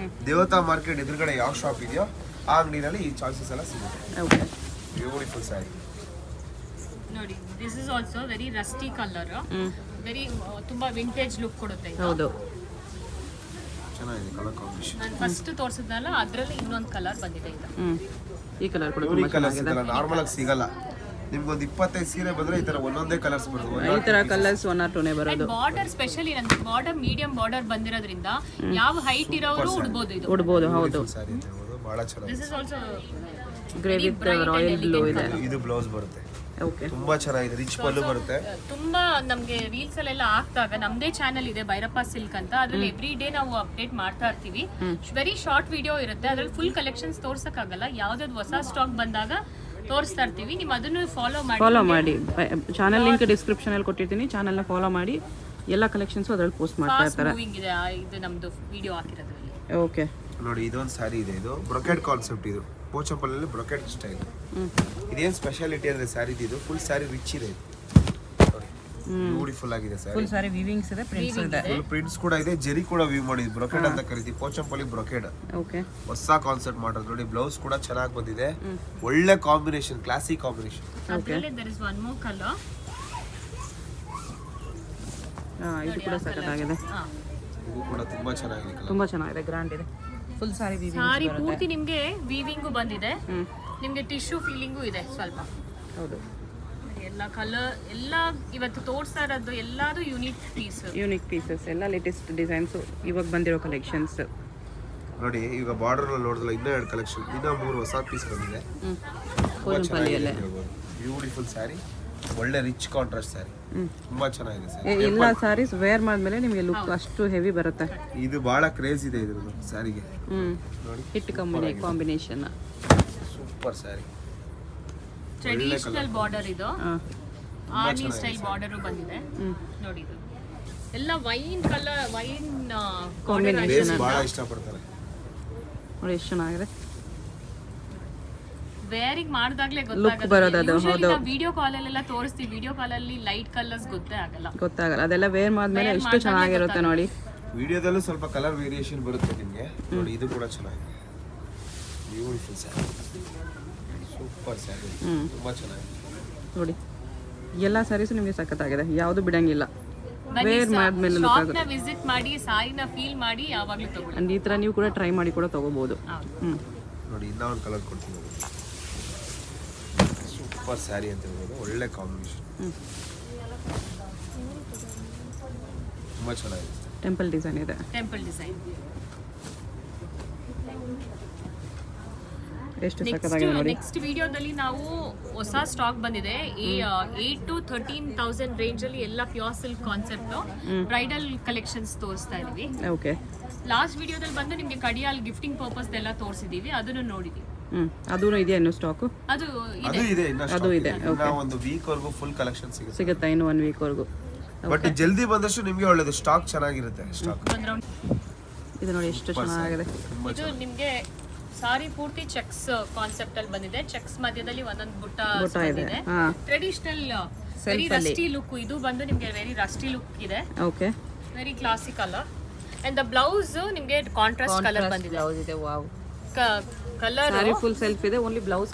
ದೇವತಾ ಮಾರ್ಕೆಟ್ ಎದುರುಗಡೆ ಯಾವ ಶಾಪ್ ಇದೆಯೋ ಆ ಅಂಗಡಿನಲ್ಲಿ ಈ ಚಾಯ್ಸಸ್ ಎಲ್ಲ ಸಿಗುತ್ತೆ. ಓಕೆ, ಬ್ಯೂಟಿಫುಲ್ ಸ್ಯಾರಿ ನೋಡಿ. This is also very Rusty colour, very ತುಂಬಾ ವಿಂಟೇಜ್ ಲುಕ್ ಕೊಡುತ್ತೆ ಇದು. ಹೌದು, ಚೆನ್ನಾಗಿದೆ ಕಲರ್ ಕಾಂಬಿನೇಷನ್. ನಾನು ಫಸ್ಟ್ ತೋರಿಸಿದ್ನಲ್ಲ ಅದರಲ್ಲಿ ಇನ್ನೊಂದು ಕಲರ್ ಬಂದಿದೆ ಇದು. ಈ ಕಲರ್ ಕೂಡ ತುಂಬ ಯೂನಿಕ್ ಕಲರ್ಸ್ ಚೆನ್ನಾಗಿದೆ. ಇದೆಲ್ಲ ನಾರ್ಮಲ್ ಆಗಿ ಸಿಗಲ್ಲ. ನಿಮ್ಗೊಂದು 25 ಸೀರೆ ಬಂದ್ರೆ ಈ ತರ ಒಂದೊಂದೇ ಕಲರ್ಸ್ ಬರುತ್ತೆ. ಈ ಥರ ಕಲರ್ಸ್ 1 or 2 ಬರೋದು. ಬಾರ್ಡರ್ ಸ್ಪೆಷಲಿ ನಂಗೆ ಬಾರ್ಡರ್ ಮೀಡಿಯಂ ಬಾರ್ಡರ್ ಬಂದಿರೋದ್ರಿಂದ ಯಾವ ಹೈಟ್ ಇರೋರು ಉಡ್ಬೋದು ಇದು. ಉಡ್ಬೋದು. ಹೌದು, ಸ್ಯಾರಿ ಅಂತ ಹೇಳ್ಬೋದು, ಬಹಳ ಚೆನ್ನಾಗಿದೆ. This is also grey with royal blue ಇದೆ. ಇದು ಬ್ಲೌಸ್ ಬರುತ್ತೆ, ಓಕೆ, ತುಂಬಾ ಚೆನ್ನಾಗಿದೆ. ರಿಚ್ ಪಲ್ಲು ಬರುತ್ತೆ. ತುಂಬಾ ನಮ್ಗೆ ರೀಲ್ಸ್ ಅಲ್ಲೆಲ್ಲ ಹಾಕ್ದಾಗ ನಮ್ದೇ ಚಾನಲ್ ಇದೆ ಭೈರಪ್ಪ ಸಿಲ್ಕ್ ಅಂತ, ಅದ್ರಲ್ಲಿ ಎವ್ರಿ ಡೇ ನಾವು ಅಪ್ಡೇಟ್ ಮಾಡ್ತಾ ಇರ್ತೀವಿ. ವೆರಿ ಶಾರ್ಟ್ ವಿಡಿಯೋ ಇರುತ್ತೆ, ಅದ್ರಲ್ಲಿ ಫುಲ್ ಕಲೆಕ್ಷನ್ಸ್ ತೋರ್ಸಕ್ಕಾಗಲ್ಲ. ಯಾವ್ದಾದ್ರು ಹೊಸ ಸ್ಟಾಕ್ ಬಂದಾಗ ತೋರಿಸ್ತಾ ಇರ್ತೀವಿ. ನೀವು ಅದನ್ನು ಫಾಲೋ ಮಾಡಿ. ಚಾನಲ್ ಲಿಂಕ್ ಡಿಸ್ಕ್ರಿಪ್ಷನ್ ಅಲ್ಲಿ ಕೊಟ್ಟಿರ್ತೀನಿ, ಚಾನಲ್ನ ಫಾಲೋ ಮಾಡಿ. ಎಲ್ಲ ಕಲೆಕ್ಷನ್ಸು ಅದ್ರಲ್ಲಿ ಪೋಸ್ಟ್ ಮಾಡ್ತಾ ಇರ್ತಾರೆ. ಮೂವಿಂಗ್ ಇದೆ ಇದು ನಮ್ದು ವಿಡಿಯೋ ಹಾಕಿರೋದ್ರಲ್ಲಿ. ಓಕೆ, ನೋಡಿ ಇದೊಂದು ಸ್ಯಾರಿ ಇದೆ. ಇದು ಬ್ರೊಕೆಟ್ ಕಾನ್ಸೆಪ್ಟ್. ಇದು ಪೋಚಂಪಲ್ಲಿ ಬ್ರೊಕೆಟ್ ಸ್ಟೈಲ್. ಇದೇನು ಸ್ಪೆಷಾಲಿಟಿ ಅಂದ್ರೆ ಸ್ಯಾರಿ ಇದು ಫುಲ್ ಸ್ಯಾರಿ ರಿಚ್ ಇದೆ. ಬ್ಯೂಟಿಫುಲ್ ಆಗಿದೆ ಸ್ಯಾರಿ. ಫುಲ್ ಸಾರಿ ವೀವಿಂಗ್ಸ್ ಇದೆ, ಪ್ರಿಂಟ್ಸ್ ಇದೆ. ಫುಲ್ ಪ್ರಿಂಟ್ಸ್ ಕೂಡ ಇದೆ, ಜರಿ ಕೂಡ ವೀವ್ ಮಾಡಿದ್ದು. ಬ್ರೊಕೆಟ್ ಅಂತ ಕರಿತೀವಿ, ಪೋಚಂಪಲ್ಲಿ ಬ್ರೊಕೆಟ್. ಓಕೆ, ಹೊಸ ಕಾನ್ಸೆಪ್ಟ್ ಮಾಡೋದು ನೋಡಿ. ಬ್ಲೌಸ್ ಕೂಡ ಚೆನ್ನಾಗಿ ಬಂದಿದೆ, ಒಳ್ಳೆ ಕಾಂಬಿನೇಷನ್, ಕ್ಲಾಸಿಕ್ ಕಾಂಬಿನೇಷನ್. ಅದರಲ್ಲಿ there is one more color. ಇದು ಕೂಡ ಸಖತ್ತಾಗಿದೆ. ಇದು ಕೂಡ ತುಂಬಾ ಚೆನ್ನಾಗಿದೆ ಕಲರ್. ತುಂಬಾ ಚೆನ್ನಾಗಿದೆ, ಗ್ರ್ಯಾಂಡ್ ಇದೆ. ಫುಲ್ ಸಾರಿ ವೀವಿಂಗ್ ಸಾರಿ ಪೂರ್ತಿ ನಿಮ್ಗೆ ವೀವಿಂಗು ಬಂದಿದೆ, ನಿಮ್ಗೆ ಟಿಶ್ಯೂ ಫೀಲಿಂಗು ಇದೆ ಸ್ವಲ್ಪ. ಹೌದು, ಎಲ್ಲ ಕಲರ್ ಎಲ್ಲ ಇವತ್ತು ತೋರಿಸ್ತಾ ಇರೋದು ಎಲ್ಲಾದು ಯೂನಿಕ್ ಪೀಸಸ್, ಎಲ್ಲ ಲೇಟೆಸ್ಟ್ ಡಿಸೈನ್ಸ್ ಇವಾಗ ಬಂದಿರೋ ಕಲೆಕ್ಷನ್ಸ್. ನೋಡಿ ಈಗ ಬಾರ್ಡರ್ ನೋಡಿದ್ರಲ್ಲ, ಇನ್ನೂ 2 ಕಲೆಕ್ಷನ್, ಇನ್ನೂ 3 ಹೊಸ ಪೀಸ್ ಬಂದಿದೆ. ಪೋಚಂಪಲ್ಲಿಯಲ್ಲೇ ಬ್ಯೂಟಿಫುಲ್ ಸ್ಯಾರಿ, ಒಳ್ಳೆ ರಿಚ್ ಕಾಂಟ್ರಾಸ್ಟ್ ಸ್ಯಾರಿ, ತುಂಬಾ ಚೆನ್ನಾಗಿದೆ ಸ್ಯಾರಿ. ಎಲ್ಲ ಸಾರೀಸ್ ವೇರ್ ಮಾಡಿದ್ಮೇಲೆ ನಿಮಗೆ ಲುಕ್ ಅಷ್ಟು ಹೆವಿ ಬರುತ್ತೆ. ಇದು ಬಹಳ ಕ್ರೇಜ್ ಇದೆ ಇದ್ರದ್ದು ಸ್ಯಾರಿಗೆ. ನೋಡಿ hit combination, super sari. Traditional border ಇದು, ಆರ್ನಿ ಸ್ಟೈಲ್ ಬಾರ್ಡರು ಬಂದಿದೆ. ನೋಡಿ ಇದು ಎಲ್ಲ ವೈನ್ ಕಲರ್, ವೈನ್ ಬೇಸ್ ಬಹಳ ಇಷ್ಟಪಡ್ತಾರೆ. ನೋಡಿ ಎಷ್ಟು ಚೆನ್ನಾಗಿದೆ. ವೇರಿಂಗ್ ಮಾಡಿದಾಗ್ಲೇ ಬರೋದು ಅದು. ಗೊತ್ತಾಗುತ್ತೆ. ವಿಡಿಯೋ ಕಾಲಲ್ಲೆಲ್ಲ ತೋರಿಸ್ತೀವಿ, ವಿಡಿಯೋ ಕಾಲಲ್ಲಿ ಲೈಟ್ ಕಲರ್ಸ್ ಗೊತ್ತಾಗಲ್ಲ. ಅದೆಲ್ಲ ವೇರ್ ಮಾಡಿದ್ಮೇಲೆ ಎಷ್ಟು ಚೆನ್ನಾಗಿರುತ್ತೆ ನೋಡಿ. ವಿಡಿಯೋದಲ್ಲೂ ಸ್ವಲ್ಪ ಕಲರ್ ವೇರಿಯೇಷನ್ ಬರುತ್ತೆ ನಿಮಗೆ. ನೋಡಿ ಇದು ಕೂಡ ಚೆನ್ನಾಗಿದೆ, ಬ್ಯೂಟಿಫುಲ್ ಸ್ಯಾರಿ, ಸೂಪರ್ ಸ್ಯಾರಿ, ತುಂಬಾ ಚೆನ್ನಾಗಿದೆ. ನೋಡಿ ಎಲ್ಲ ಸ್ಯಾರೀಸು ನಿಮಗೆ ಸಖತ್ತಾಗಿದೆ, ಯಾವುದು ಬಿಡಂಗಿಲ್ಲ. ವೇರ್ ಮಾಡಿದ್ಮೇಲೆ ಲುಕ್ ಆಗುತ್ತೆ. ವಿಸಿಟ್ ಮಾಡಿ, ಸಾರಿನ ಫೀಲ್ ಮಾಡಿ ಯಾವಾಗಲೂ ತಗೊಳ್ಳಿ. ಅಂಡ್ ಈ ಥರ ನೀವು ಕೂಡ ಟ್ರೈ ಮಾಡಿ ಕೂಡ ತಗೋಬಹುದು. ನೋಡಿ ಇನ್ನೂ ಒಂದು ಕಲರ್ ಕೊಡ್ತೀನಿ, ಸೂಪರ್ ಸ್ಯಾರಿ ಅಂತ ಹೇಳ್ಬೋದು, ಒಳ್ಳೆ ಕಾಂಬಿನೇಷನ್, ತುಂಬಾ ಚೆನ್ನಾಗಿದೆ. ಟೆಂಪಲ್ ಡಿಸೈನ್ ಇದೆ. ಎಷ್ಟು ಸಖತ್ತಾಗಿದೆ ನೋಡಿ. ನೆಕ್ಸ್ಟ್ ವಿಡಿಯೋದಲ್ಲಿ ನಾವು ಹೊಸ ಸ್ಟಾಕ್ ಬಂದಿದೆ. 8 to 13,000 ರೇಂಜ್ ಅಲ್ಲಿ ಎಲ್ಲ pure silk concept bridal collections ತೋರಿಸ್ತಾ ಇದೀವಿ. ಓಕೆ, ಲಾಸ್ಟ್ ವಿಡಿಯೋದಲ್ಲಿ ಬಂದು ನಿಮಗೆ ಕಡಿಯಾಲ್ ಗಿಫ್ಟಿಂಗ್ ಪರ್ಪಸ್ ಎಲ್ಲ ತೋರಿಸಿದೀವಿ, ಅದನ್ನು ನೋಡಿದೀವಿ. ಅದೂ ಇದೆಯಾ ಇನ್ನು ಸ್ಟಾಕು? ಅದು ಇದೆ, ಅದು ಇದೆ. ಇನ್ನ ಒಂದು ವೀಕ್ ವರ್ಗೂ ಫುಲ್ ಕಲೆಕ್ಷನ್ ಸಿಗುತ್ತಾ? ಇನ್ನು 1 week ವರೆಗೂ. ಬಟ್ ಜಲ್ದಿ ಬಂದಷ್ಟು ನಿಮಗೆ ಒಳ್ಳೇದು, ಸ್ಟಾಕ್ ಚೆನ್ನಾಗಿರುತ್ತೆ. ಸ್ಟಾಕ್ ಇದು ನೋಡಿ ಎಷ್ಟು ಚೆನ್ನಾಗಿದೆ. ಇದು ನಿಮಗೆ ಸಾರಿ ಪೂರ್ತಿ ಚೆಕ್ಸ್ ಕಾನ್ಸೆಪ್ಟ್ ಅಲ್ಲಿ ಬಂದಿದೆ. ಚೆಕ್ಸ್ ಮಧ್ಯದಲ್ಲಿ ಒಂದೊಂದು ಬುಟ್ಟ ಇದೆ. Traditional very Rusty look. ಇದು ಬಂದು ನಿಮಗೆ ವೆರಿ ರಸ್ಟಿ ಲುಕ್ ಇದೆ. Okay, very classic colour. And the blouse ನಿಮಗೆ ಕಾಂಟ್ರಾಸ್ಟ್ ಕಲರ್ ಬಂದಿದೆ. ಬ್ಲೌಸ್ ಇದೆ. ವಾವ್, ಕಲರ್ ಸಾರಿ ಫುಲ್ ಸೆಲ್ಫ್ ಇದೆ, only blouse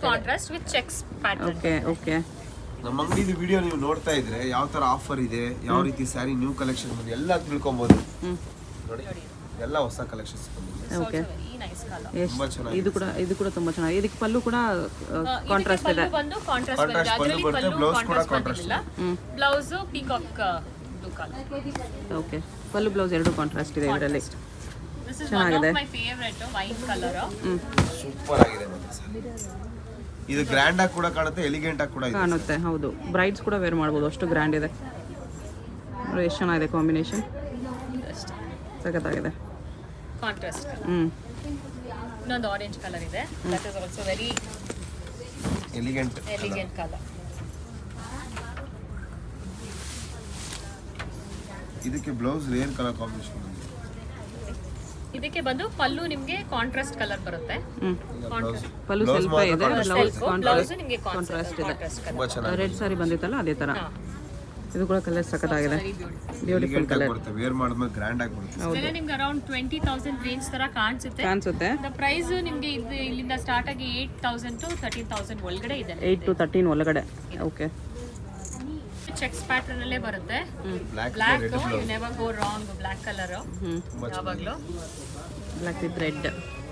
contrast with cheques pattern. Okay okay. ನಮ್ಮ ಅಂಗಡಿ ವಿಡಿಯೋ ನೀವು ನೋಡ್ತಾ ಇದ್ರೆ ಯಾವ ತರ ಆಫರ್ ಇದೆ, ಯಾವ ರೀತಿ ಸ್ಯಾರಿ ನ್ಯೂ ಕಲೆಕ್ಷನ್ ಬಂದಿದೆ ಎಲ್ಲ ತಿಳ್ಕೊಬಹುದು. ನೋಡಿ ಎಲ್ಲ ಹೊಸ ಕಲೆಕ್ಷನ್ಸ್ ಬಂದಿದೆ. ಓಕೆ, ತುಂಬಾ ಚೆನ್ನಾಗಿದೆ. ಇದು ಕೂಡ ತುಂಬಾ ಚೆನ್ನಾಗಿದೆ. ಇದಕ್ಕೆ ಪಲ್ಲು ಕೂಡ ಕಾಂಟ್ರಾಸ್ಟ್ ಇದೆ. ಬಂದು ಕಾಂಟ್ರಾಸ್ಟ್ ಬಂದಿದೆ. ಅದರಲ್ಲಿ ಪಲ್ಲು ಕಾಂಟ್ರಾಸ್ಟ್ ಬಂದಿಲ್ಲ. Blouse peacock blue colour. Okay, pallu blouse ಎರಡು ಕಾಂಟ್ರಾಸ್ಟ್ ಇದೆ ಇದರಲ್ಲಿ. This is one of my favorite wine color. Super ಆಗಿದೆ ನೋಡಿ. ಇದು ಗ್ರ್ಯಾಂಡ್ ಆಗಿ ಕೂಡ ಕಾಣುತ್ತೆ, ಎಲಿಗೆಂಟ್ ಆಗಿ ಕೂಡ ಕಾಣುತ್ತೆ. ಹೌದು, ಬ್ರೈಡ್ಸ್ ಕೂಡ ವೇರ್ ಮಾಡ್ಬೋದು, ಅಷ್ಟು ಗ್ರ್ಯಾಂಡ್ ಇದೆ. ನೋಡಿ ಎಷ್ಟು ಚೆನ್ನಾಗಿದೆ ಕಾಂಬಿನೇಷನ್, ಸಖತ್ತಾಗಿದೆ. ಕಾಂಟ್ರಾಸ್ಟ್ ಇನ್ನೊಂದು ಆರೆಂಜ್ ಕಲರ್ ಇದೆ. That is also very elegant colour. ಇದಕ್ಕೆ ಬ್ಲೌಸ್ ರೇರ್ ಕಲರ್ ಕಾಂಬಿನೇಷನ್ ಬಂದಿದೆ. ಇದಕ್ಕೆ ಬಂದು ಪಲ್ಲು ನಿಮಗೆ ಕಾಂಟ್ರಾಸ್ಟ್ ಕಲರ್ ಬರುತ್ತೆ. ಪಲ್ಲು ಸ್ವಲ್ಪ ಇದೆ, ಬ್ಲೌಸ್ ಬ್ಲೌಸ್ ನಿಮಗೆ ಕಾಂಟ್ರಾಸ್ಟ್ ಇದೆ. ತುಂಬಾ ಚೆನ್ನಾಗಿದೆ. ರೆಡ್ ಸಾರಿ ಬಂದಿತ್ತಲ್ಲ ಅದೇ ತರ. ಇದು ಕೂಡ ಕಲರ್ ಸಖತ್ತಾಗಿದೆ, ವೆರಿ ಬ್ಯೂಟಿಫುಲ್. ಬ್ಯೂಟಿಫುಲ್ ಕಲರ್ ಬರುತ್ತೆ, ವೇರ್ ಮಾಡಿದ್ಮೇಲೆ ಗ್ರ್ಯಾಂಡ್ ಆಗಿ ಬರುತ್ತೆ. ಇದೆಲ್ಲ ನಿಮ್ಗೆ ಅರೌಂಡ್ 20,000 ರೇಂಜ್ ತರ ಕಾಣಿಸುತ್ತೆ. ಕಾಣಿಸುತ್ತೆ. ಪ್ರೈಸ್ ನಿಮ್ಗೆ ಇದು ಇಲ್ಲಿಂದ ಸ್ಟಾರ್ಟ್ ಆಗಿ 8,000 to 13,000 ಒಳಗಡೆ ಇದೆ. 8 to 13 ಒಳಗಡೆ. ಓಕೆ, ಚೆಕ್ಸ್ ಪ್ಯಾಟರ್ನ್ ಅಲ್ಲೇ ಬರುತ್ತೆ. Black black you never go wrong. Black colour ಯಾವಾಗಲೂ black with red.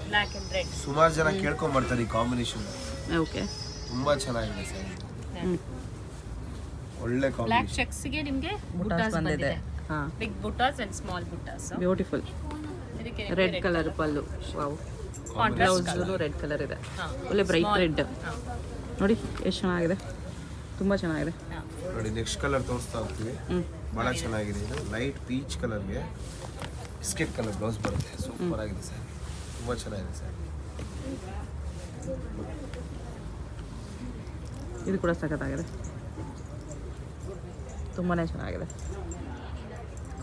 Black and red. ಸುಮಾರು ಜನ ಕೇಳ್ಕೊಂಡ್ ಬರ್ತಾರೆ ಈ ಕಾಂಬಿನೇಷನ್. ಓಕೆ, ತುಂಬಾ ಚೆನ್ನಾಗಿದೆ ಸರ್, ಒಳ್ಳೆ ಬ್ಲ್ಯಾಕ್ ಕಾಂಬಿನೇಷನ್. ಚೆಕ್ಸ್ ಗೆ ನಿಮ್ಗೆ ಬುಟ್ಟಾಸ್ ಬುಟ್ಟಾಸ್ ಬಂದಿದೆ. ಬಂದಿದೆ. ಹಾ, big buttas and small buttas. Beautiful ಇದಕ್ಕೆ red colour pallu. Wow, contrast blouse red colour ಇದೆ, ಹಾ. ಒಳ್ಳೆ ಬ್ರೈಟ್ ರೆಡ್. ನೋಡಿ ಎಷ್ಟು ಚೆನ್ನಾಗಿದೆ, ತುಂಬ ಚೆನ್ನಾಗಿದೆ. ನೋಡಿ ನೆಕ್ಸ್ಟ್ ಕಲರ್ ತೋರಿಸ್ತಾ ಹೋಗ್ತೀವಿ. ಬಹಳ ಚೆನ್ನಾಗಿದೆ. ಇದು ಲೈಟ್ ಪೀಚ್ ಕಲರ್ಗೆ ಬಿಸ್ಕೆಟ್ ಕಲರ್ ಬ್ಲೌಸ್ ಬರುತ್ತೆ. ಸೂಪರ್ ಆಗಿದೆ ಸರ್, ತುಂಬಾ ಚೆನ್ನಾಗಿದೆ ಸರ್. ಇದು ಕೂಡ ಸಖತ್ತಾಗಿದೆ, ತುಂಬಾನೇ ಚೆನ್ನಾಗಿದೆ.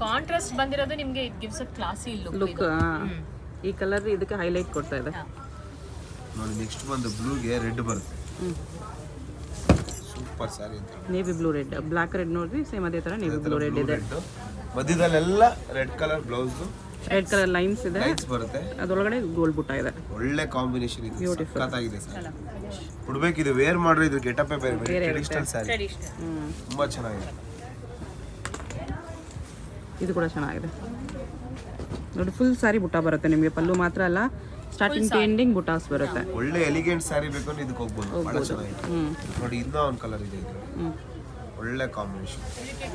ಕಾಂಟ್ರಾಸ್ಟ್ ಬಂದಿರೋದು ನಿಮ್ಗೆ it gives a classy look. ಈ ಕಲರ್ ಇದಕ್ಕೆ ಹೈಲೈಟ್ ಕೊಡ್ತಾ ಇದೆ. ನೋಡಿ ನೆಕ್ಸ್ಟ್ ಬಂದು ಬ್ಲೂಗೆ ರೆಡ್ ಬರುತ್ತೆ. ಸೂಪರ್ ಸ್ಯಾರಿ ಅಂತ. Navy blue red, black red ನೋಡ್ರಿ, ಸೇಮ್ ಅದೇ ತರ ನೇವಿ ಬ್ಲೂ ರೆಡ್ ಇದೆ. ಮಧ್ಯದಲ್ಲೆಲ್ಲ red colour blouse, red colour lines ಇದೆ, ಲೈನ್ಸ್ ಬರುತ್ತೆ. ಅದರೊಳಗಡೆ ಗೋಲ್ಡ್ ಬುಟ್ಟ ಇದೆ. ಒಳ್ಳೆ ಕಾಂಬಿನೇಷನ್ ಇದೆ, ಸಖತ್ತಾಗಿದೆ ಸರ್. ಉಡ್ಬೇಕು, ಇದು ವೇರ್ ಮಾಡ್ರೆ ಇದ್ರ ಗೆಟಪ್ ಬೇರೆ ಬೇರೆ. Traditional sari traditional. ತುಂಬಾ ಚೆನ್ನಾಗಿದೆ. ಇದು ಕೂಡ ಚೆನ್ನಾಗಿದೆ ನೋಡಿ, ಫುಲ್ ಸಾರಿ ಬುಟ್ಟ ಬರುತ್ತೆ ನಿಮಗೆ. ಪಲ್ಲು ಮಾತ್ರ ಅಲ್ಲ, ಸ್ಟಾರ್ಟಿಂಗ್ ಟು ಎಂಡಿಂಗ್ ಬುಟ್ಟಾಸ್ ಬರುತ್ತೆ. ಒಳ್ಳೆ ಎಲಿಗೆಂಟ್ ಸ್ಯಾರಿ ಬೇಕು ಅಂದ್ರೆ ಇದಕ್ಕೆ ಹೋಗ್ಬೋದು, ಬಹಳ ಚೆನ್ನಾಗಿದೆ. ನೋಡಿ ಇನ್ನೂ ಒಂದು ಕಲರ್ ಇದೆ ಇದು, ಒಳ್ಳೆ ಕಾಂಬಿನೇಷನ್. ಇದಕ್ಕೆ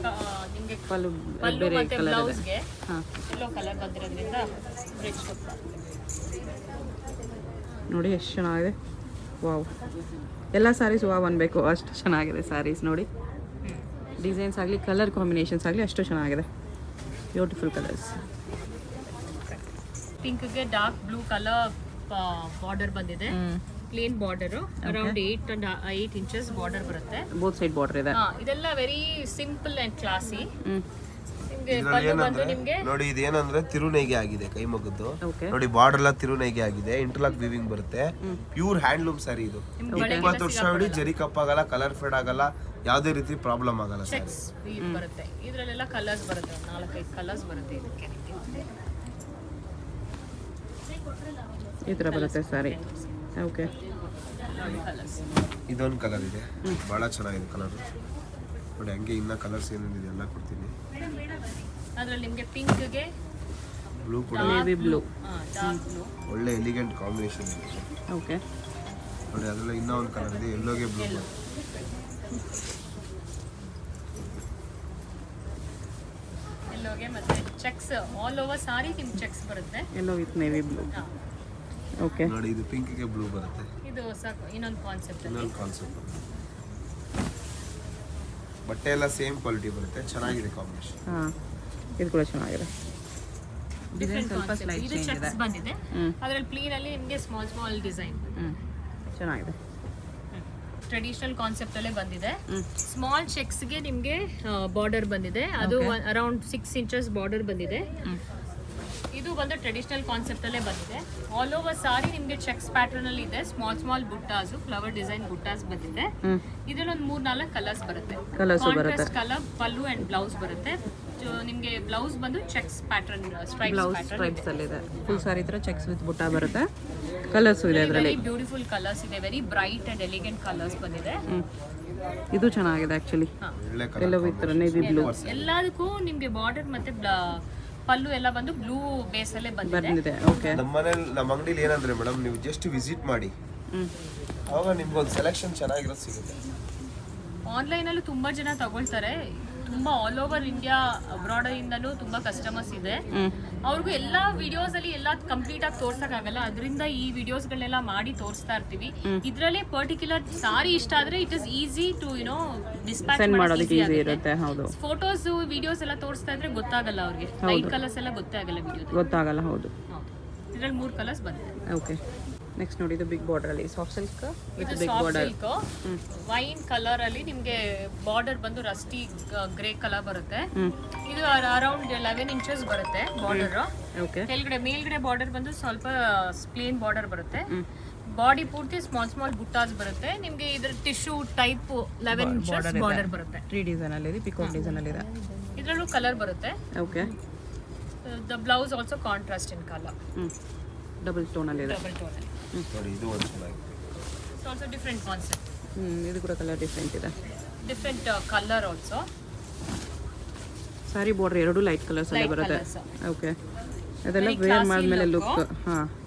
ನಿಮ್ಗೆ ಪಲ್ಲು ಪಲ್ಲು ಬೇರೆ ಮತ್ತೆ ಕಲರ್ ಇದೆ. ಬ್ಲೌಸ್ಗೆ ಹಾಂ, ಯೆಲ್ಲೋ ಕಲರ್ ಬಂದಿರೋದ್ರಿಂದ ರಿಚ್ ಲುಕ್. ನೋಡಿ ಎಷ್ಟು ಚೆನ್ನಾಗಿದೆ. ವಾವ್, ಎಲ್ಲ ಸ್ಯಾರೀಸ್ ವಾವ್ ಅನ್ಬೇಕು, ಅಷ್ಟು ಚೆನ್ನಾಗಿದೆ ಸ್ಯಾರೀಸ್. ನೋಡಿ ಡಿಸೈನ್ಸ್ ಆಗಲಿ, ಕಲರ್ ಕಾಂಬಿನೇಷನ್ಸ್ ಆಗಲಿ ಅಷ್ಟು ಚೆನ್ನಾಗಿದೆ. Beautiful colours. ಪಿಂಕ್ಗೆ ಡಾರ್ಕ್ ಬ್ಲೂ ಕಲರ್ ಬಾರ್ಡರ್ ಬಂದಿದೆ. Plain border around 8 inches border ಬರುತ್ತೆ. ಬೋತ್ ಸೈಡ್ ಬಾರ್ಡರ್ ಇದೆ. ಇದೆಲ್ಲ ವೆರಿ ಸಿಂಪಲ್ ಅಂಡ್ ಕ್ಲಾಸಿ. ನಿಮ್ಗೆ ಇದ್ರಲ್ಲಿ ಪಲ್ಲು ಬಂದು ಏನಂದ್ರೆ ನಿಮ್ಗೆ ನೋಡಿ ಇದೇನಂದ್ರೆ ತಿರುನೈಗೆ ಆಗಿದೆ, ಕೈ ಮಗದ್ದು. ಓಕೆ, ನೋಡಿ ಬಾರ್ಡರ್ ಎಲ್ಲ ತಿರುನೈಗೆ ಆಗಿದೆ, ಇಂಟರ್ಲಾಕ್ ವೀವಿಂಗ್ ಬರುತ್ತೆ. ಪ್ಯೂರ್ ಹ್ಯಾಂಡ್ಲೂಮ್ ಸ್ಯಾರಿ ಇದು. 20 ವರ್ಷ ಹೊಡಿ ಜರಿ ಕಪ್ಪಾಗಲ್ಲ, ಕಲರ್ ಫೇಡ್ ಆಗಲ್ಲ, ಯಾವುದೇ ರೀತಿ ಪ್ರಾಬ್ಲಮ್ ಆಗಲ್ಲ ಸರ್. ಚೆಕ್ಸ್ ಬರುತ್ತೆ. ಇದರಲ್ಲೆಲ್ಲ ಕಲರ್ಸ್ ಬರುತ್ತೆ, 4-5 ಕಲರ್ಸ್ ಬರುತ್ತೆ ಇದಕ್ಕೆ. ಈ ಥರ ಬರುತ್ತೆ ಸ್ಯಾರಿ. Okay, colours. ಇದೊಂದು ಕಲರ್ ಇದೆ, ಬಹಳ ಚೆನ್ನಾಗಿದೆ ಕಲರ್. ನೋಡಿ ಹಂಗೆ ಇನ್ನ ಕಲರ್ಸ್ ಏನೇನಿದೆ ಎಲ್ಲ ಕೊಡ್ತೀನಿ. ಅದ್ರಲ್ಲಿ ನಿಮ್ಗೆ ಪಿಂಕ್ಗೆ ಬ್ಲೂ ಕೂಡ ನೇವಿ ಬ್ಲೂ, ಡಾರ್ಕ್ ಬ್ಲೂ. ಒಳ್ಳೆ ಎಲಿಗೆಂಟ್ ಕಾಂಬಿನೇಷನ್ ಇದೆ. ಓಕೆ, ನೋಡಿ ಅದರಲ್ಲಿ ಇನ್ನೂ ಒಂದು ಕಲರ್ ಇದೆ, ಎಲ್ಲೋಗೆ ಬ್ಲೂ. ಎಲ್ಲೋಗೆ ಮತ್ತೆ ಚೆಕ್ಸ್ ಆಲ್ ಓವರ್ ಸಾರಿ ನಿಮ್ಗೆ ಚೆಕ್ಸ್ ಬರುತ್ತೆ. ಎಲ್ಲೋ ವಿತ್ ನೇವಿ ಬ್ಲೂ. ಓಕೆ, ನೋಡಿ ಇದು ಪಿಂಕ್ಗೆ ಬ್ಲೂ ಬರುತ್ತೆ. ಇದು ಇನ್ನೊಂದು ಕಾನ್ಸೆಪ್ಟ್. ಇನ್ನೊಂದು ಕಾನ್ಸೆಪ್ಟ್. ಬಟ್ಟೆ ಎಲ್ಲ ಸೇಮ್ ಕ್ವಾಲಿಟಿ ಬರುತ್ತೆ, ಚೆನ್ನಾಗಿದೆ ಕಾಂಬಿನೇಷನ್. ಹಾಂ, ಇದು ಕೂಡ ಚೆನ್ನಾಗಿದೆ. ಡಿಸೈನ್ ಡಿಫ್ರೆಂಟ್ ಸ್ವಲ್ಪ ಕಾನ್ಸೆಪ್ಟ್. ಸ್ಲೈಟ್ ಇದು ಚೇಂಜ್ ಇದೆ. ಚೆಕ್ಸ್ ಬಂದಿದೆ. ಅದರಲ್ಲಿ ಪ್ಲೇನ್ ಅಲ್ಲಿ ನಿಮಗೆ ಸ್ಮಾಲ್ ಡಿಸೈನ್. ಚೆನ್ನಾಗಿದೆ. ಟ್ರೆಡಿಷನಲ್ ಕಾನ್ಸೆಪ್ಟ್ ಅಲ್ಲೇ ಬಂದಿದೆ. ಸ್ಮಾಲ್ ಚೆಕ್ಸ್ಗೆ ನಿಮಗೆ ಬಾರ್ಡರ್ ಬಂದಿದೆ. ಅದು ಅರೌಂಡ್ 6 ಇಂಚಸ್ ಬಾರ್ಡರ್ ಬಂದಿದೆ. ಇದು ಬಂದು ಟ್ರೆಡಿಷನಲ್ ಕಾನ್ಸೆಪ್ಟ್ ಅಲ್ಲೇ ಬಂದಿದೆ. ಆಲ್ ಓವರ್ ಸಾರಿ ನಿಮಗೆ ಚೆಕ್ಸ್ ಪ್ಯಾಟರ್ನ್ ಅಲ್ಲಿ ಇದೆ. ಸ್ಮಾಲ್ ಬುಟ್ಟಾಸ್, ಫ್ಲವರ್ ಡಿಸೈನ್ ಬುಟ್ಟಾಸ್ ಬಂದಿದೆ. ಇದರಲ್ಲಿ ಒಂದು 3-4 ಕಲರ್ಸ್ ಬರುತ್ತೆ. Contrast colour pallu and blouse ಬರುತ್ತೆ. ನಿಮಗೆ ಬ್ಲೌಸ್ ಬಂದು ಚೆಕ್ಸ್ ಪ್ಯಾಟರ್ನ್, ಬ್ಲೌಸ್ ಸ್ಟ್ರೈಪ್ಸ್ ಅಲ್ಲಿ ಇದೆ. ಫುಲ್ ಸಾರಿ ತರ ಚೆಕ್ಸ್ ವಿತ್ ಬುಟ್ಟ ಬರುತ್ತೆ. ಕಲರ್ಸ್ ಇದೆ ಅದರಲ್ಲಿ, ಬ್ಯೂಟಿಫುಲ್ ಕಲರ್ಸ್ ಇದೆ. Very bright and elegant colours ಬಂದಿದೆ. ಇದು ಚೆನ್ನಾಗಿದೆ ಆಕ್ಚುಲಿ. ಒಳ್ಳೆ ಎಲ್ಲ ವಿತ್ ನೇವಿ ಬ್ಲೂ ಎಲ್ಲದಕ್ಕೂ ನಿಮಗೆ ಬಾರ್ಡರ್ ಮತ್ತೆ ಪಲ್ಲು ಎಲ್ಲ ಬಂದು ಬ್ಲೂ ಬೇಸ್ ಅಲ್ಲೇ ಬಂದಿದೆ. ಓಕೆ, ನಮ್ಮ ಅಂಗಡಿಲಿ ಏನಂದ್ರೆ ಮೇಡಮ್, ನೀವು ಜಸ್ಟ್ ವಿಸಿಟ್ ಮಾಡಿ, ಅವಾಗ ನಿಮ್ಗೊಂದು ಸೆಲೆಕ್ಷನ್ ಚೆನ್ನಾಗಿರೋದು ಸಿಗುತ್ತೆ. ಆನ್ಲೈನ್ ಅಲ್ಲೂ ತುಂಬಾ ಜನ ತಗೊಳ್ತಾರೆ. ತುಂಬಾ ಆಲ್ ಓವರ್ ಇಂಡಿಯಾ ಅಬ್ರಾಡ್ ಇಂದನೂ ತುಂಬಾ ಕಸ್ಟಮರ್ಸ್ ಇದೆ. ಅವ್ರಿಗೂ ಎಲ್ಲ ವಿಡಿಯೋಸ್ ಅಲ್ಲಿ ಎಲ್ಲ ಕಂಪ್ಲೀಟ್ ಆಗಿ ತೋರ್ಸಕ್ ಆಗಲ್ಲ. ಅದರಿಂದ ಈ ವಿಡಿಯೋಸ್ ಗಳನ್ನೆಲ್ಲ ಮಾಡಿ ತೋರಿಸ್ತಾ ಇರ್ತೀವಿ. ಇದ್ರಲ್ಲಿ ಪರ್ಟಿಕ್ಯುಲರ್ ಸಾರಿ ಇಷ್ಟ ಆದ್ರೆ it is easy to dispatch ಮಾಡೋದಕ್ಕೆ ಈಸಿ ಇರುತ್ತೆ. ಹೌದು, ಫೋಟೋಸ್ ವಿಡಿಯೋಸ್ ಎಲ್ಲ ತೋರಿಸ್ತಾ ಇದ್ರೆ ಗೊತ್ತಾಗಲ್ಲ ಅವ್ರಿಗೆ. ಲೈಟ್ ಕಲರ್ಸ್ ಎಲ್ಲ ಗೊತ್ತೇ ಆಗಲ್ಲ ವಿಡಿಯೋ ಗೊತ್ತಾಗಲ್ಲ. ಹೌದು, ಇದ್ರಲ್ಲಿ 3 ಕಲರ್ಸ್ ಬಂದಿದೆ. ಓಕೆ, ನೆಕ್ಸ್ಟ್ ನೋಡಿ ಇದು ಬಿಗ್ ಬಾರ್ಡರ್ ಅಲ್ಲಿ ಸಾಫ್ಟ್ ಸಿಲ್ಕ್ ವಿತ್ ಇದು big soft border. Silk wine colour ಅಲ್ಲಿ ನಿಮ್ಗೆ ಬಾರ್ಡರ್ ಬಂದು ರಸ್ಟಿ ಗ್ರೇ ಕಲರ್ ಬರುತ್ತೆ. ಇದು ಅರೌಂಡ್ 11 ಇಂಚಸ್ ಬರುತ್ತೆ ಬಾರ್ಡರ್. ಓಕೆ. ಮೇಲ್ಗಡೆ ಬಾರ್ಡರ್ ಬಂದು ಸ್ವಲ್ಪ ಪ್ಲೇನ್ ಬಾರ್ಡರ್ ಬರುತ್ತೆ. ಬಾಡಿ ಪೂರ್ತಿ ಸ್ಮಾಲ್ ಬುಟ್ಟಾಸ್ ಬರುತ್ತೆ. ನಿಮ್ಗೆ ಇದ್ರ ಟಿಶ್ಯೂ ಟೈಪ್ 11 ಇಂಚಸ್ ಬಾರ್ಡರ್ ಬರುತ್ತೆ. 3 ಡಿಸೈನ್ ಅಲ್ಲಿ ಇದೆ, ಪಿಕಾಕ್ ಡಿಸೈನ್ ಅಲ್ಲಿ ಇದೆ. ಇದ್ರಲ್ಲೂ ಕಲರ್ ಬರುತ್ತೆ. Okay. The blouse also contrast in colour. Double tone ಅಲ್ಲಿ ಇದೆ. ಡಬಲ್ ಟೋನ್ ಅಲ್ಲಿ. ನೋಡಿ ಇದು ಒಂದು ಚೆನ್ನಾಗಿದೆ. It's also different concept. ಇದು ಕೂಡ ಕಲರ್ ಡಿಫ್ರೆಂಟ್ ಇದೆ. Different colour also. Sari border ಎರಡು ಲೈಟ್ ಕಲರ್ಸ್ ಅಲ್ಲಿ ಬರುತ್ತೆ. ಓಕೆ. ಅದೆಲ್ಲ Very ವೇರ್ classy ಮಾಡಿದ್ಮೇಲೆ look. ಲುಕ್. ಹಾ.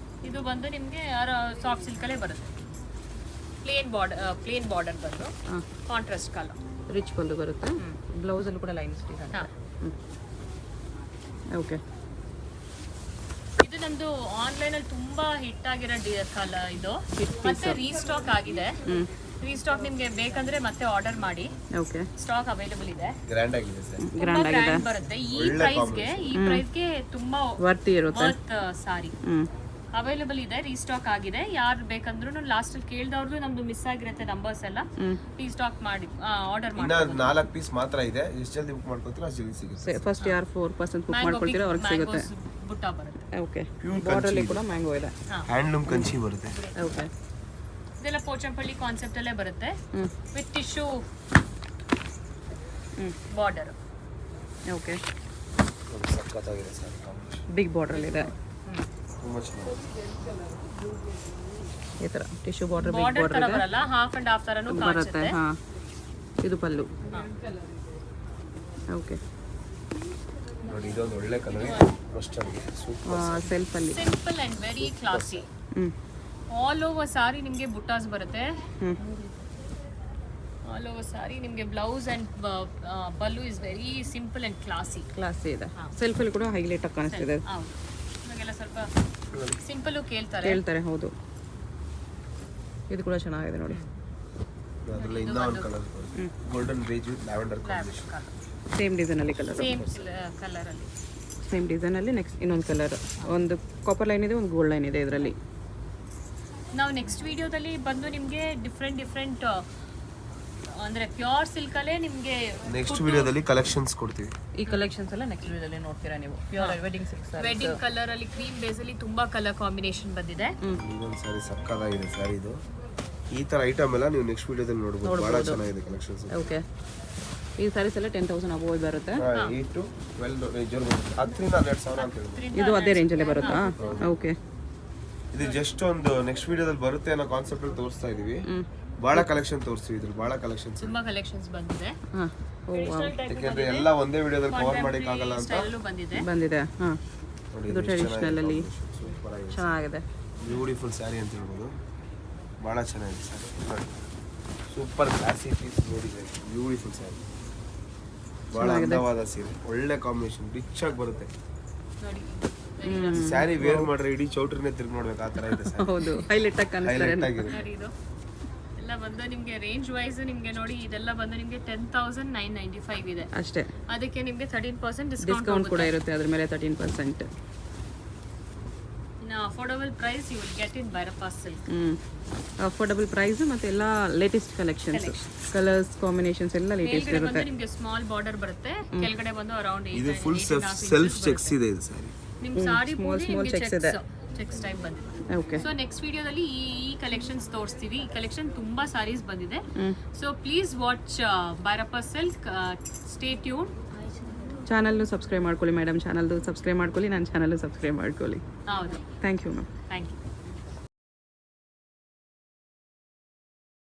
ಇದು ಬಂದು ನಿಮಗೆ ಸಾಫ್ಟ್ ಸಿಲ್ಕ್ ಅಲ್ಲೇ ಬರುತ್ತೆ. ಪ್ಲೇನ್ ಬಾರ್ಡರ್ ಬಂದು ಕಾಂಟ್ರಾಸ್ಟ್ ಕಲರ್. ರಿಚ್ ಬಂದು ಬರುತ್ತೆ. ಬ್ಲೌಸ್ ಅಲ್ಲಿ ಕೂಡ ಲೈನ್ಸ್ ಡಿಸೈನ್. ಹಾ. ಓಕೆ. ಇದು ನಮ್ದು ಆನ್ಲೈನ್ ಅಲ್ಲಿ ತುಂಬಾ ಹಿಟ್ ಆಗಿರೋ ಕಲರ್ ಇದು. ಮತ್ತೆ ರೀಸ್ಟಾಕ್ ಆಗಿದೆ. ರೀಸ್ಟಾಕ್ ನಿಮ್ಗೆ ಬೇಕಂದ್ರೆ ಮತ್ತೆ ಆರ್ಡರ್ ಮಾಡಿ. ಓಕೆ. ಸ್ಟಾಕ್ ಅವೈಲೇಬಲ್ ಇದೆ. ಗ್ರ್ಯಾಂಡ್ ಆಗಿದೆ ಸರ್. ಗ್ರ್ಯಾಂಡ್ ಆಗಿದೆ. ಬರುತ್ತೆ. ಈ ಪ್ರೈಸ್ಗೆ ತುಂಬಾ ವರ್ತಿ ಇರುತ್ತೆ. ಸಾರಿ ಅವೈಲೇಬಲ್ ಇದೆ. ರೀಸ್ಟಾಕ್ ಆಗಿದೆ. ಯಾರು ಬೇಕಂದ್ರೂ ಲಾಸ್ಟ್ ಅಲ್ಲಿ ಕೇಳ್ದವ್ರದ್ದು ನಮ್ದು ಮಿಸ್ ಆಗಿರುತ್ತೆ ನಂಬರ್ಸ್ ಎಲ್ಲ. ರೀಸ್ಟಾಕ್ ಮಾಡಿ ಆರ್ಡರ್ ಮಾಡಿ. ಇನ್ನ 4 ಪೀಸ್ ಮಾತ್ರ ಇದೆ. ಎಷ್ಟು ಜಲ್ದಿ ಬುಕ್ ಮಾಡ್ಕೊತೀರಾ ಅಷ್ಟು ಜಲ್ದಿ ಸಿಗುತ್ತೆ. ಫಸ್ಟ್ ಯಾರು 4% ಬುಕ್ ಮಾಡ್ಕೊಳ್ತೀರಾ ಅವ್ರಿಗೆ ಸಿಗುತ್ತೆ. ಬುಟ್ಟ ಬರುತ್ತೆ. ಓಕೆ. ಬಾರ್ಡರ್ ಅಲ್ಲಿ ಕೂಡ ಮ್ಯಾಂಗೋ ಇದೆ. ಹ್ಯಾಂಡ್ಲೂಮ್ ಕಂಚಿ ಬರುತ್ತೆ. ಓಕೆ. ಇದೆಲ್ಲ ಪೋಚಂಪಳ್ಳಿ ಕಾನ್ಸೆಪ್ಟ್ ಅಲ್ಲೇ ಬರುತ್ತೆ. With tissue border. ಓಕೆ. ಸಖತ್ತಾಗಿದೆ ಸರ್. ಬಿಗ್ ಬಾರ್ಡರ್ ಅಲ್ಲಿ ಇದೆ. ತುಂಬಾ ಚೆನ್ನಾಗಿದೆ. ಈ ತರ tissue border big border border ತರ ಇದೆ. ಬರಲ್ಲ, ಹಾಫ್ ಅಂಡ್ ಹಾಫ್ ತರನು ಬರುತ್ತೆ. ಕಾಣಿಸುತ್ತೆ. ಹಾ. ಇದು ಪಲ್ಲು. ಓಕೆ. ನೋಡಿ ಇದೊಂದು ಒಳ್ಳೆ ಕಲರ್. ಫಸ್ಟ್ ಆಗಿ ಸೂಪರ್. ಸೆಲ್ಫ್ ಅಲ್ಲಿ. Simple and very classy. All over sari ನಿಮಗೆ ಬುಟ್ಟಾಸ್ ಬರುತ್ತೆ. ಆಲ್ ಓವರ್ ಸಾರಿ ನಿಮಗೆ blouse and pallu is very simple and classy. Classy ಇದೆ. ಸೆಲ್ಫ್ ಅಲ್ಲಿ ಕೂಡ ಹೈಲೈಟ್ ಆಗಿ ಕಾಣಿಸ್ತಿದೆ. ಹೌದು. ಇವಾಗೆಲ್ಲ ಸ್ವಲ್ಪ ಸಿಂಪಲ್ ಕೇಳ್ತಾರೆ. ಹೌದು. ಇದು ಕೂಡ ಚೆನ್ನಾಗಿದೆ ನೋಡಿ. ಅದರಲ್ಲಿ ಇನ್ನೂ ಒಂದು colour golden beige with lavender combination. Same design ಅಲ್ಲಿ ಕಲರ್. ಸೇಮ್ ಕಲರ್ ಅಲ್ಲಿ. ಸೇಮ್ ಡಿಸೈನ್ ಅಲ್ಲಿ ನೆಕ್ಸ್ಟ್ ಇನ್ನೊಂದು ಕಲರ್. ಒಂದು ಕಾಪರ್ ಲೈನ್ ಇದೆ, ಒಂದು ಗೋಲ್ಡ್ ಲೈನ್ ಇದೆ ಇದರಲ್ಲಿ. ನಾವು ನೆಕ್ಸ್ಟ್ ವಿಡಿಯೋದಲ್ಲಿ ಬಂದು ನಿಮಗೆ ಡಿಫ್ರೆಂಟ್ ಅಂದ್ರೆ ಪ್ಯೂರ್ ಸಿಲ್ಕ್ ಅಲ್ಲೇ ನಿಮಗೆ ನೆಕ್ಸ್ಟ್ ವಿಡಿಯೋದಲ್ಲಿ ಕಲೆಕ್ಷನ್ಸ್ ಕೊಡ್ತೀವಿ. ಈ ಕಲೆಕ್ಷನ್ಸ್ ಎಲ್ಲ ನೆಕ್ಸ್ಟ್ ವಿಡಿಯೋದಲ್ಲಿ ನೋಡ್ತೀರಾ ನೀವು. ಪ್ಯೂರ್ ವೆಡ್ಡಿಂಗ್ ಸಿಲ್ಕ್ ಸಾರಿ. ವೆಡ್ಡಿಂಗ್ ಕಲರ್ ಅಲ್ಲಿ ಕ್ರೀಮ್ ಬೇಸ್ ಅಲ್ಲಿ ತುಂಬಾ ಕಲರ್ ಕಾಂಬಿನೇಷನ್ ಬಂದಿದೆ. ಇದೊಂದು ಸಾರಿ ಸಕ್ಕತ್ತಾಗಿದೆ ಸಾರಿ ಇದು. ಈ ತರ ಐಟಮ್ ಎಲ್ಲ ನೀವು ನೆಕ್ಸ್ಟ್ ವಿಡಿಯೋದಲ್ಲಿ ನೋಡಬಹುದು. ಬಹಳ ಚೆನ್ನಾಗಿದೆ ಕಲೆಕ್ಷನ್ಸ್. ಓಕೆ. ಈ ಸಾರೀಸ್ ಎಲ್ಲ 10,000 ಅಬೋವ್ ಬರುತ್ತೆ. 8 to 12 ರೇಂಜ್ ಬರುತ್ತೆ. 10 ರಿಂದ 12,000 ಅಂತ ಹೇಳ್ಬೋದು. ಇದು ಅದೇ ರೇಂಜ್ ಅಲ್ಲಿ ಬರುತ್ತಾ? ಓಕೆ. ಇದು ಜಸ್ಟ್ ಒಂದು ನೆಕ್ಸ್ಟ್ ವಿಡಿಯೋದಲ್ಲಿ ಬರುತ್ತೆ ಅನ್ನೋ ಕಾನ್ಸೆಪ್ಟ್ ಅಲ್ಲಿ ತೋರಿಸ್ತಾ ಇದೀವಿ. ಬಹಳ ಕಲೆಕ್ಷನ್ ತೋರಿಸ್ತೀವಿ. ಇದ್ರ ಬಹಳ ಕಲೆಕ್ಷನ್ಸ್ ತುಂಬಾ ಕಲೆಕ್ಷನ್ಸ್ ಬಂದಿದೆ. ಹಾ. ಓ ವಾವ್. ಯಾಕಂದ್ರೆ ಎಲ್ಲ ಒಂದೇ ವಿಡಿಯೋದಲ್ಲಿ ಕವರ್ ಮಾಡಕ್ಕೆ ಆಗಲ್ಲ ಅಂತ ಸ್ಟೈಲ್ ಬಂದಿದೆ. ಬಂದಿದೆ. ಹಾ. ನೋಡಿ. ಇದು ಟ್ರೆಡಿಷನಲ್ ಅಲ್ಲಿ ಸೂಪರ್ ಆಗಿದೆ. ಚೆನ್ನಾಗಿದೆ. ಬ್ಯೂಟಿಫುಲ್ ಸ್ಯಾರಿ ಅಂತ ಹೇಳ್ಬೋದು. ಬಹಳ ಚೆನ್ನಾಗಿದೆ ಸ್ಯಾರಿ. ನೋಡಿ ಸೂಪರ್ ಕ್ಲಾಸಿ ಪೀಸ್ ನೋಡಿದ್ರೆ ಬ್ಯೂಟಿಫುಲ್ ಸ್ಯಾರಿ. ಬಹಳ ಅಂದವಾದ ಸೀರೆ. ಒಳ್ಳೆ ಕಾಂಬಿನೇಷನ್. ರಿಚ್ ಆಗಿ ಬರುತ್ತೆ ನೋಡಿ. ಸ್ಯಾರಿ ವೇರ್ ಮಾಡ್ರೆ ಇಡೀ ಚೌಟ್ರಿನೇ ತಿರ್ಗಿ ನೋಡ್ಬೇಕು ಆ ತರ ಇದೆ ಸ್ಯಾರಿ. ಹೌದು. ಹೈಲೈಟ್ ಆಗಿ ಕಾಣಿಸ್ತಾರೆ. ಹೈಲೈಟ್ ಆಗಿದೆ. ನೋಡಿ ಇದು ಎಲ್ಲ ಬಂದು ನಿಮಗೆ ರೇಂಜ್ ವೈಸ್ ನಿಮಗೆ ನೋಡಿ ಇದೆಲ್ಲ ಬಂದು ನಿಮಗೆ 10,995 ಇದೆ. ಅಷ್ಟೇ. ಅದಕ್ಕೆ ನಿಮಗೆ 13% ಡಿಸ್ಕೌಂಟ್ ಕೂಡ ಇರುತ್ತೆ ಅದ್ರ ಮೇಲೆ 13%. ಇನ್ನು affordable price you will get in Bhairappa silk. Affordable price ಮತ್ತೆ ಎಲ್ಲ ಲೇಟೆಸ್ಟ್ ಕಲೆಕ್ಷನ್ಸ್, ಕಲರ್ಸ್ ಕಾಂಬಿನೇಷನ್ಸ್ ಎಲ್ಲ ಲೇಟೆಸ್ಟ್ ಮೇಲ್ಗಡೆ ಇರುತ್ತೆ. ಬಂದು ನಿಮಗೆ ಸ್ಮಾಲ್ ಬಾರ್ಡರ್ ಬರುತ್ತೆ. ಕೆಳಗಡೆ ಬಂದು ಅರೌಂಡ್ ಇದು ಫುಲ್ ಸೆಲ್ಫ್ ಚೆಕ್ಸ್ ಇದೆ ಇದು ಸ್ಯಾರಿ. ನಿಮ್ ಸಾರಿ ಪೂರ್ತಿ small ನಿಮಗೆ checks ಇದೆ. ಚೆಕ್ಸ್ ಟೈಪ್ ಬಂದಿದೆ. ಓಕೆ. ಸೊ ನೆಕ್ಸ್ಟ್ ವಿಡಿಯೋದಲ್ಲಿ ಈ ಕಲೆಕ್ಷನ್ಸ್ ತೋರಿಸ್ತೀವಿ. ಈ ಕಲೆಕ್ಷನ್ ತುಂಬಾ ಸಾರೀಸ್ ಬಂದಿದೆ. So please watch Bhairappa silk. Stay tune. ಚಾನಲ್ನು ಸಬ್ಸ್ಕ್ರೈಬ್ ಮಾಡ್ಕೊಳ್ಳಿ ಮೇಡಮ್. ಚಾನಲ್ದು ಸಬ್ಸ್ಕ್ರೈಬ್ ಮಾಡ್ಕೊಳ್ಳಿ. ನನ್ನ ಚಾನಲ್ಲು ಸಬ್ಸ್ಕ್ರೈಬ್ ಮಾಡ್ಕೊಳ್ಳಿ. ಹೌದು. Thank you ma'am. Thank you.